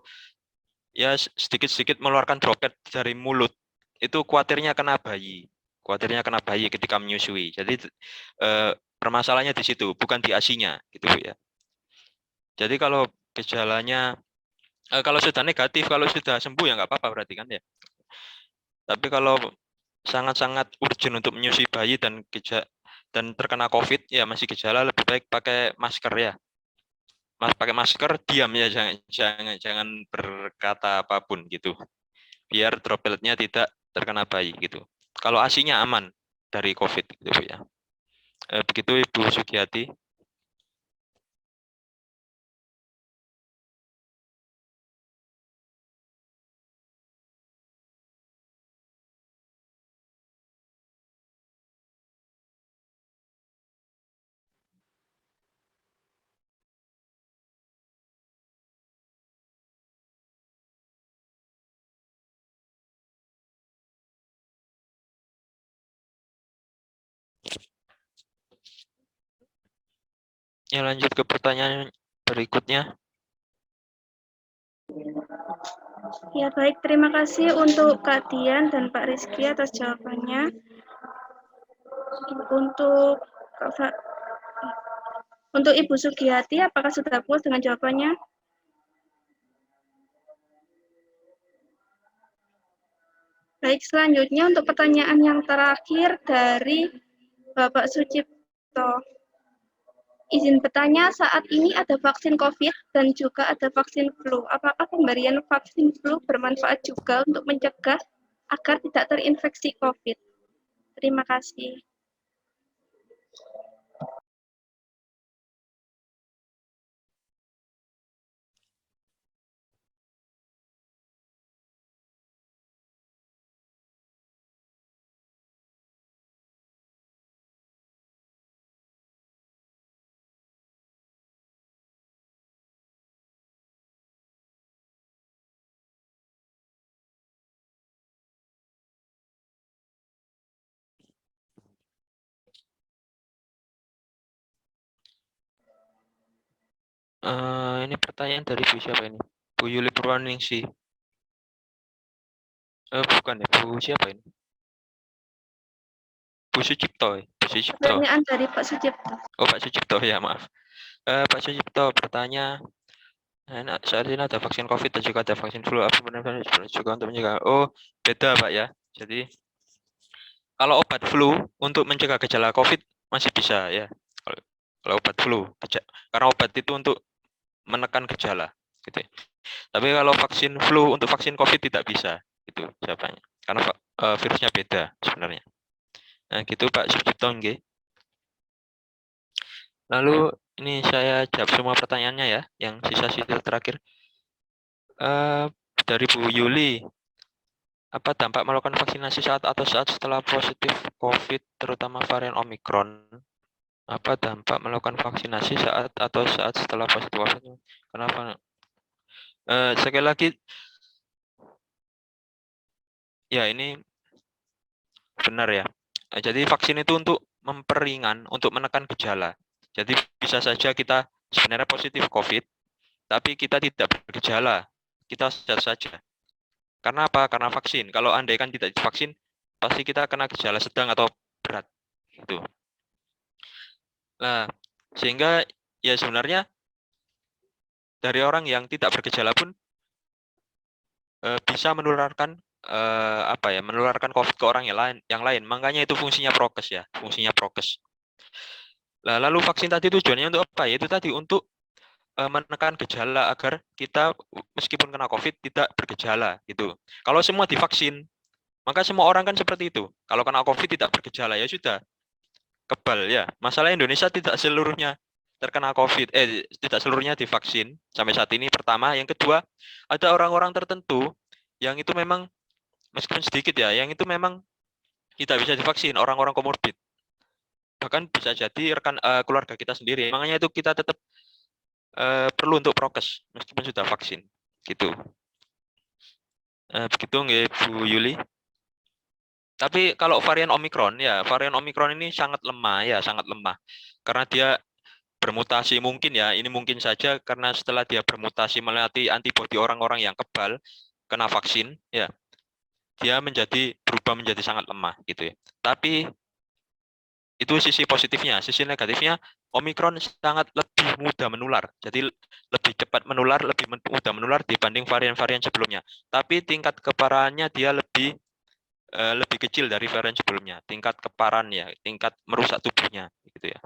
ya sedikit-sedikit mengeluarkan droplet dari mulut, itu khawatirnya kena bayi. Khawatirnya kena bayi ketika menyusui. Jadi permasalahannya di situ, bukan di ASI-nya, gitu ya. Jadi kalau gejalanya, kalau sudah negatif, kalau sudah sembuh ya nggak apa-apa berarti kan ya. Tapi kalau sangat-sangat urgent untuk menyusui bayi dan terkena COVID, ya masih gejala, lebih baik pakai masker ya. Pakai masker, diam ya, jangan berkata apapun gitu. Biar dropletnya tidak terkena bayi gitu. Kalau ASI-nya aman dari COVID gitu ya. Begitu Ibu Sugiyati. Ya lanjut ke pertanyaan berikutnya. Ya baik, terima kasih untuk Kak Dian dan Pak Rizky atas jawabannya. Untuk Ibu Sugiyati, apakah sudah puas dengan jawabannya? Baik, selanjutnya untuk pertanyaan yang terakhir dari Bapak Sucipto. Izin bertanya, saat ini ada vaksin COVID dan juga ada vaksin flu. Apakah pemberian vaksin flu bermanfaat juga untuk mencegah agar tidak terinfeksi COVID? Terima kasih. Ini pertanyaan dari Bu siapa ini? Bu Yuli Purwaningsih. Bukan ya, Bu siapa ini? Bu Sucipto, Bu Sucipto. Pertanyaan dari Pak Sucipto. Oh, Pak Sucipto ya, maaf. Pak Sucipto bertanya, saat ini ada vaksin COVID dan juga ada vaksin flu. Apa benar-benar juga untuk mencegah? Oh, beda Pak ya. Jadi kalau obat flu untuk mencegah gejala COVID masih bisa ya. Kalau obat flu, karena obat itu untuk menekan gejala, gitu. Tapi kalau vaksin flu untuk vaksin COVID tidak bisa, itu jawabannya. Karena virusnya beda sebenarnya. Nah, gitu Pak Sucipto nggih. Lalu ini saya jawab semua pertanyaannya ya, yang sisa-sisa terakhir. Dari Bu Yuli, apa dampak melakukan vaksinasi saat atau saat setelah positif COVID, terutama varian Omikron? Apa dampak melakukan vaksinasi saat atau saat setelah positif COVID? Kenapa? Sekali lagi, ya ini benar ya. Jadi vaksin itu untuk memperingan, untuk menekan gejala. Jadi bisa saja kita sebenarnya positif COVID, tapi kita tidak bergejala, kita sehat saja. Karena apa? Karena vaksin. Kalau andaikan tidak divaksin, pasti kita kena gejala sedang atau berat. Gitu. Nah, sehingga ya sebenarnya dari orang yang tidak bergejala pun bisa menularkan menularkan COVID ke orang yang lain. Makanya itu fungsinya prokes ya, fungsinya prokes. Nah, lalu vaksin tadi tujuannya untuk apa? Yaitu tadi untuk menekan gejala agar kita meskipun kena COVID tidak bergejala gitu. Kalau semua divaksin, maka semua orang kan seperti itu. Kalau kena COVID tidak bergejala ya sudah kebal ya. Masalah Indonesia tidak seluruhnya terkena COVID, tidak seluruhnya divaksin sampai saat ini. Pertama, yang kedua ada orang-orang tertentu yang itu memang meskipun sedikit ya, yang itu memang tidak bisa divaksin, orang-orang komorbid. Bahkan bisa jadi rekan keluarga kita sendiri. Makanya itu kita tetap perlu untuk prokes meskipun sudah vaksin gitu. Begitu nggih Bu Yuli. Tapi kalau varian Omikron ya, varian Omikron ini sangat lemah ya, sangat lemah. Karena dia bermutasi mungkin ya, ini mungkin saja karena setelah dia bermutasi melatih antibodi orang-orang yang kebal kena vaksin ya. Dia berubah menjadi sangat lemah gitu ya. Tapi itu sisi positifnya, sisi negatifnya Omikron sangat lebih mudah menular. Jadi lebih cepat menular, lebih mudah menular dibanding varian-varian sebelumnya. Tapi tingkat keparahannya dia lebih kecil dari varian sebelumnya. Tingkat keparahannya, tingkat merusak tubuhnya gitu ya.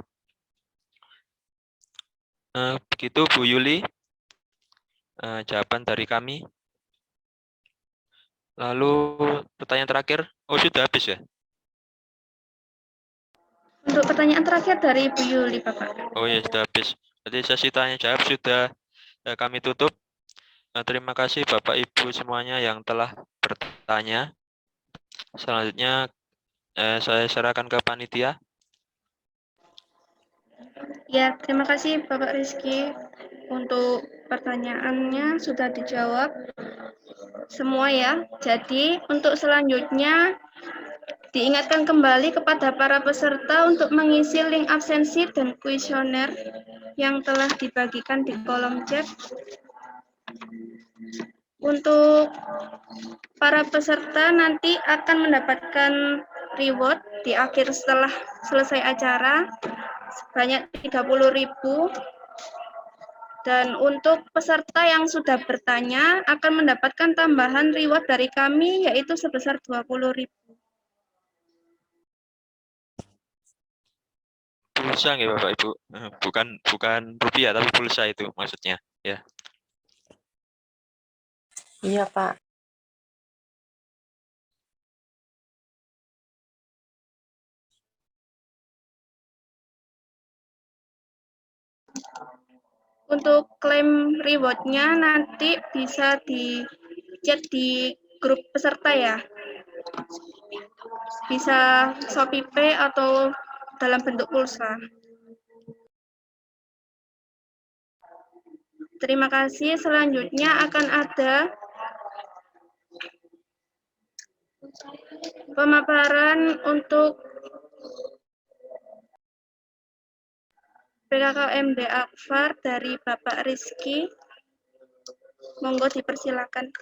Begitu Bu Yuli. Jawaban dari kami. Lalu pertanyaan terakhir, oh sudah habis ya? Untuk pertanyaan terakhir dari Bu Yuli, Bapak. Oh ya, sudah habis. Jadi sesi tanya jawab sudah kami tutup. Terima kasih Bapak Ibu semuanya yang telah bertanya. Selanjutnya saya serahkan ke panitia. Ya, terima kasih Bapak Rizky. Untuk pertanyaannya sudah dijawab semua ya. Jadi untuk selanjutnya diingatkan kembali kepada para peserta untuk mengisi link absensi dan kuesioner yang telah dibagikan di kolom chat. Untuk para peserta nanti akan mendapatkan reward di akhir setelah selesai acara sebanyak 30.000 Dan untuk peserta yang sudah bertanya akan mendapatkan tambahan reward dari kami yaitu sebesar 20.000. Pulsa nggih Bapak Ibu? Bukan rupiah tapi pulsa itu maksudnya, ya. Iya, Pak. Untuk klaim rewardnya nanti bisa di-chat di grup peserta ya. Bisa Shopee Pay atau dalam bentuk pulsa. Terima kasih. Selanjutnya akan ada pemaparan untuk PKKMB Akfar dari Bapak Rizky. Monggo dipersilakan.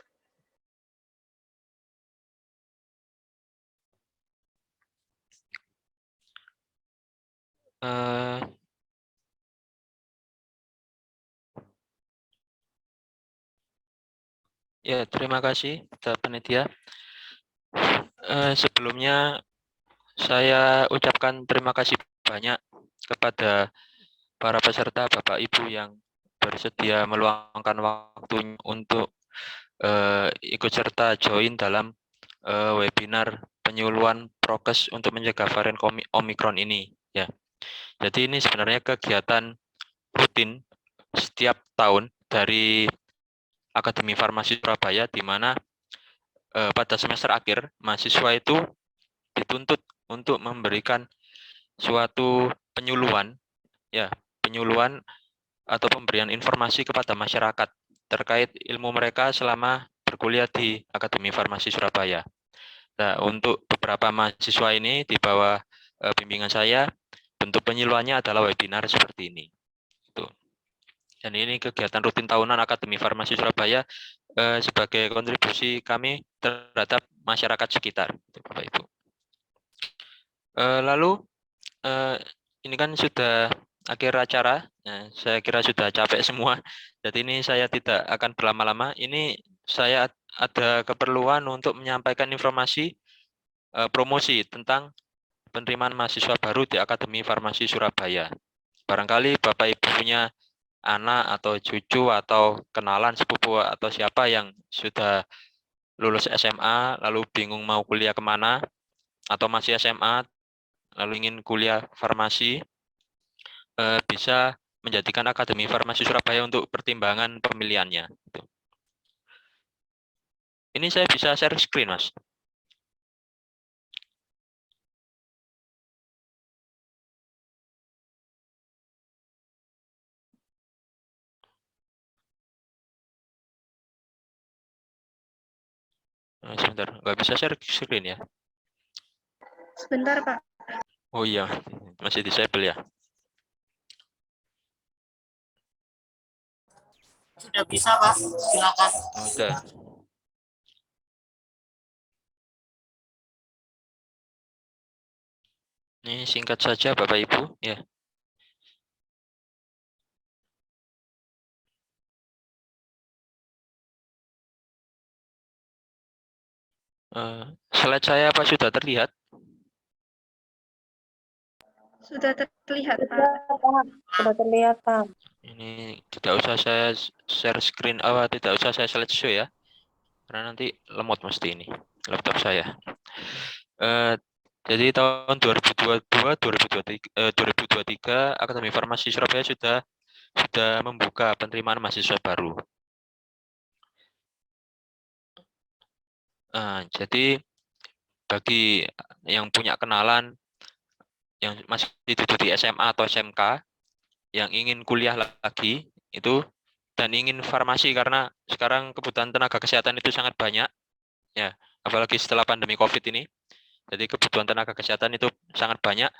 Ya, terima kasih Bapak Panitia. Sebelumnya saya ucapkan terima kasih banyak kepada para peserta Bapak Ibu yang bersedia meluangkan waktunya untuk ikut serta join dalam webinar penyuluhan prokes untuk mencegah varian Omikron ini. Ya, jadi ini sebenarnya kegiatan rutin setiap tahun dari Akademi Farmasi Surabaya, di mana pada semester akhir mahasiswa itu dituntut untuk memberikan suatu penyuluhan, ya, penyuluhan atau pemberian informasi kepada masyarakat terkait ilmu mereka selama berkuliah di Akademi Farmasi Surabaya. Nah, untuk beberapa mahasiswa ini di bawah bimbingan saya, bentuk penyuluhannya adalah webinar seperti ini. Dan ini kegiatan rutin tahunan Akademi Farmasi Surabaya sebagai kontribusi kami terhadap masyarakat sekitar, Bapak Ibu. Lalu ini kan sudah akhir acara, saya kira sudah capek semua. Jadi ini saya tidak akan berlama-lama. Ini saya ada keperluan untuk menyampaikan informasi promosi tentang penerimaan mahasiswa baru di Akademi Farmasi Surabaya. Barangkali Bapak Ibu punya anak atau cucu atau kenalan sepupu atau siapa yang sudah lulus SMA lalu bingung mau kuliah kemana, atau masih SMA lalu ingin kuliah farmasi, bisa menjadikan Akademi Farmasi Surabaya untuk pertimbangan pemilihannya. Ini saya bisa share screen, Mas. Sebentar, nggak bisa share screen ya? Sebentar, Pak. Oh iya, masih disable ya? Sudah bisa, Pak. Silakan. Udah. Ini singkat saja Bapak Ibu, ya. Slide saya apa sudah terlihat? Sudah terlihat, Pak. Sudah terlihat, Pak. Ini tidak usah saya share screen, tidak usah saya slideshow ya, karena nanti lemot mesti ini laptop saya. Jadi tahun 2023 Akademi Farmasi Surabaya sudah membuka penerimaan mahasiswa baru. Jadi bagi yang punya kenalan yang masih duduk di SMA atau SMK yang ingin kuliah lagi itu dan ingin farmasi, karena sekarang kebutuhan tenaga kesehatan itu sangat banyak ya, apalagi setelah pandemi Covid ini. Jadi kebutuhan tenaga kesehatan itu sangat banyak.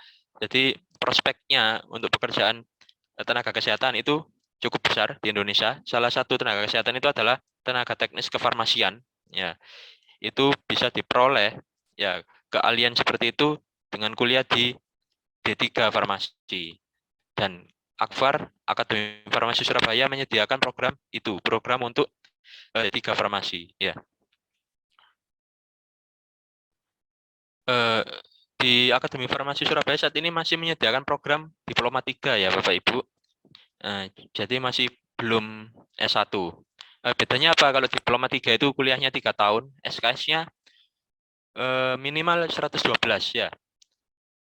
Jadi prospeknya untuk pekerjaan tenaga kesehatan itu cukup besar di Indonesia. Salah satu tenaga kesehatan itu adalah tenaga teknis kefarmasian ya. Itu bisa diperoleh ya, keahlian seperti itu dengan kuliah di D3 Farmasi. Dan Akfar, Akademi Farmasi Surabaya menyediakan program itu, program untuk 3 farmasi. Ya. Di Akademi Farmasi Surabaya saat ini masih menyediakan program Diploma 3 ya Bapak Ibu. Jadi masih belum S1. Bedanya apa? Kalau Diploma 3 itu kuliahnya 3 tahun, SKS-nya minimal 112 ya.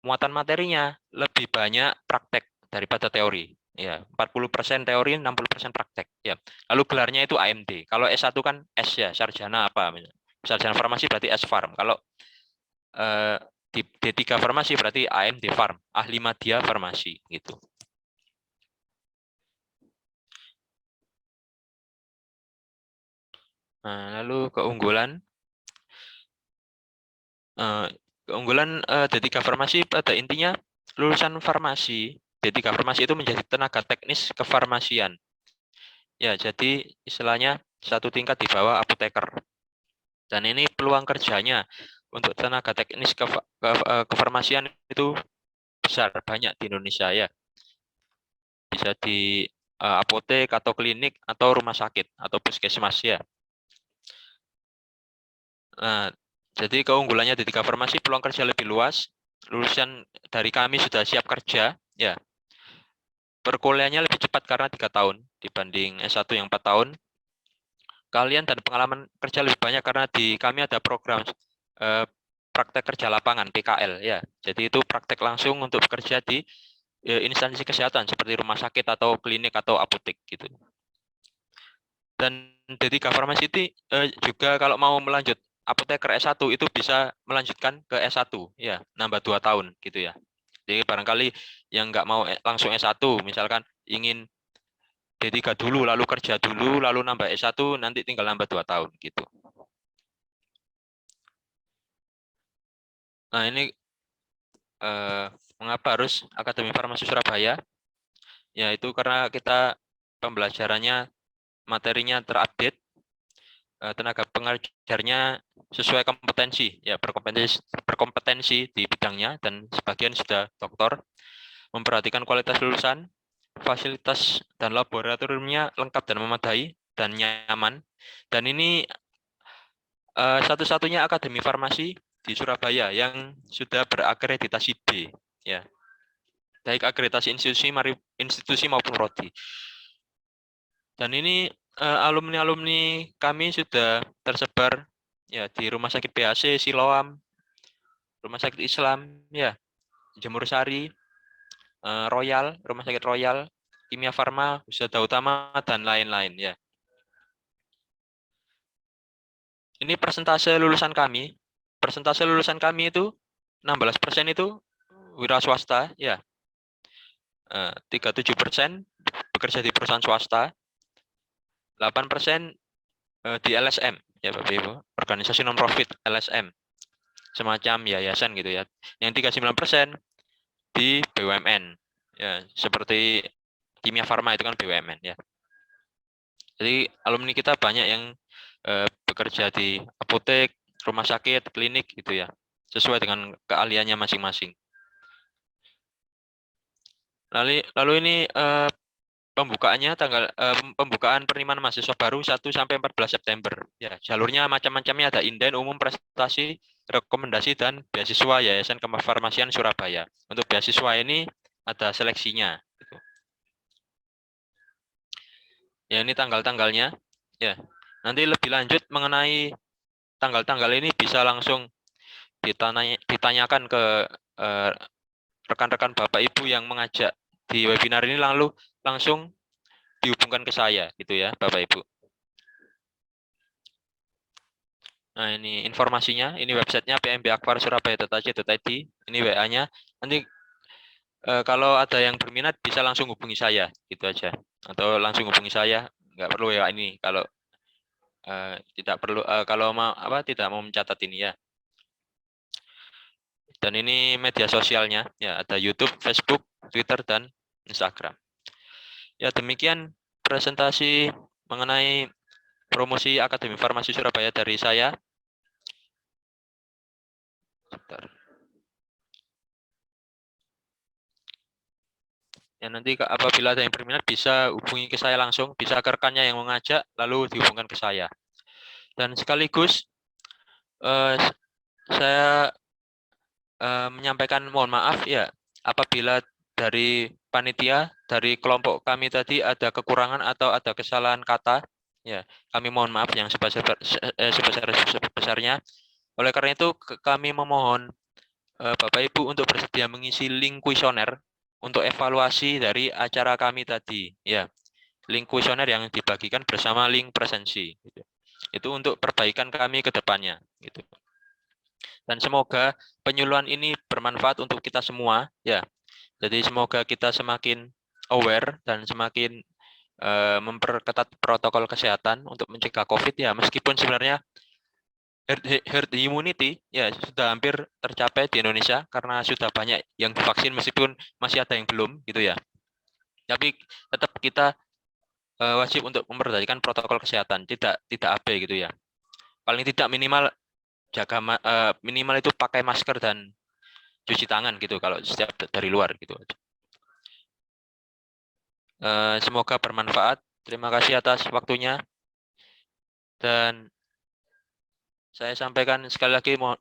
Muatan materinya lebih banyak praktek daripada teori. Ya, 40% teori, 60% praktek. Ya. Lalu gelarnya itu AMD. Kalau S1 kan S ya, sarjana apa? Sarjana farmasi berarti S Farm. Kalau di D3 farmasi berarti AMD Farm, ahli madya farmasi gitu. Nah, lalu keunggulan D3 farmasi pada intinya lulusan farmasi D3 farmasi itu menjadi tenaga teknis kefarmasian. Ya, jadi istilahnya satu tingkat di bawah apoteker. Dan ini peluang kerjanya untuk tenaga teknis kefarmasian itu besar, banyak di Indonesia ya. Bisa di apotek atau klinik atau rumah sakit atau puskesmas ya. Nah, jadi keunggulannya D3 farmasi peluang kerja lebih luas. Lulusan dari kami sudah siap kerja ya. Perkuliahannya lebih cepat karena 3 tahun dibanding S1 yang 4 tahun. Kalian dan pengalaman kerja lebih banyak karena di kami ada program praktek kerja lapangan PKL ya. Jadi itu praktek langsung untuk bekerja di instansi kesehatan seperti rumah sakit atau klinik atau apotek gitu. Dan D3 farmasi itu juga kalau mau melanjut apoteker S1 itu bisa melanjutkan ke S1 ya, nambah 2 tahun gitu ya. Jadi barangkali yang nggak mau langsung S1 misalkan ingin D3 dulu lalu kerja dulu lalu nambah S1 nanti tinggal nambah 2 tahun gitu. Nah, ini mengapa harus Akademi Farmasi Surabaya? Ya itu karena kita pembelajarannya materinya terupdate, tenaga pengajarnya sesuai kompetensi, ya berkompetensi di bidangnya dan sebagian sudah doktor, memperhatikan kualitas lulusan, fasilitas dan laboratoriumnya lengkap dan memadai dan nyaman. Dan ini satu-satunya akademi farmasi di Surabaya yang sudah berakreditasi B, ya, baik akreditasi institusi maupun prodi. Dan ini alumni-alumni kami sudah tersebar ya di Rumah Sakit BHC, Siloam, Rumah Sakit Islam, ya, Jemur Sari, Royal, Rumah Sakit Royal, Kimia Farma, Wisata Utama, dan lain-lain ya. Ini persentase lulusan kami. Persentase lulusan kami itu 16% itu wira swasta, ya. 37% bekerja di perusahaan swasta. 8% di LSM, ya Bapak Ibu, organisasi non profit LSM, semacam yayasan gitu ya. Yang 39% di BUMN, ya seperti Kimia Farma itu kan BUMN ya. Jadi alumni kita banyak yang bekerja di apotek, rumah sakit, klinik gitu ya, sesuai dengan keahliannya masing-masing. Lalu ini pembukaannya pembukaan penerimaan mahasiswa baru 1 sampai 14 September. Ya, jalurnya macam-macamnya, ada inden, umum, prestasi, rekomendasi, dan beasiswa Yayasan Kefarmasian Surabaya. Untuk beasiswa ini ada seleksinya. Gitu. Ya, ini tanggal-tanggalnya. Ya, nanti lebih lanjut mengenai tanggal-tanggal ini bisa langsung ditanyakan ke rekan-rekan Bapak Ibu yang mengajak di webinar ini, lalu langsung dihubungkan ke saya gitu ya Bapak Ibu. Nah, ini informasinya, ini websitenya pmbakfarsurabaya.ac.id, ini WA-nya. Nanti kalau ada yang berminat bisa langsung hubungi saya gitu aja, atau langsung hubungi saya, nggak perlu WA ini kalau tidak perlu, kalau mau tidak mau mencatat ini ya. Dan ini media sosialnya ya, ada YouTube, Facebook, Twitter, dan Instagram. Ya, demikian presentasi mengenai promosi Akademi Farmasi Surabaya dari saya. Ya, Ya, nanti apabila ada yang berminat bisa hubungi ke saya langsung, bisa ke rekannya yang mengajak, lalu dihubungkan ke saya. Dan sekaligus saya menyampaikan mohon maaf ya apabila dari panitia, dari kelompok kami tadi ada kekurangan atau ada kesalahan kata, ya kami mohon maaf yang sebesar-besarnya. Oleh karena itu kami memohon Bapak Ibu untuk bersedia mengisi link kuesioner untuk evaluasi dari acara kami tadi, ya link kuesioner yang dibagikan bersama link presensi. Gitu. Itu untuk perbaikan kami ke depannya. Gitu. Dan semoga penyuluhan ini bermanfaat untuk kita semua, ya. Jadi semoga kita semakin aware dan semakin memperketat protokol kesehatan untuk mencegah COVID ya. Meskipun sebenarnya herd immunity ya sudah hampir tercapai di Indonesia karena sudah banyak yang divaksin meskipun masih ada yang belum gitu ya. Tapi tetap kita wajib untuk memperhatikan protokol kesehatan, tidak abe gitu ya. Paling tidak minimal jaga minimal itu pakai masker dan cuci tangan gitu kalau setiap dari luar gitu. Semoga bermanfaat. Terima kasih atas waktunya dan saya sampaikan sekali lagi mohon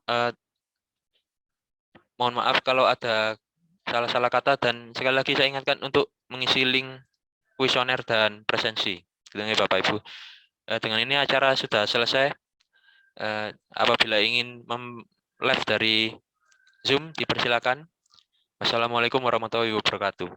maaf kalau ada salah-salah kata dan sekali lagi saya ingatkan untuk mengisi link kuesioner dan presensi. Dengan Bapak Ibu. Dengan ini acara sudah selesai. Apabila ingin live dari Zoom dipersilakan. Wassalamualaikum warahmatullahi wabarakatuh.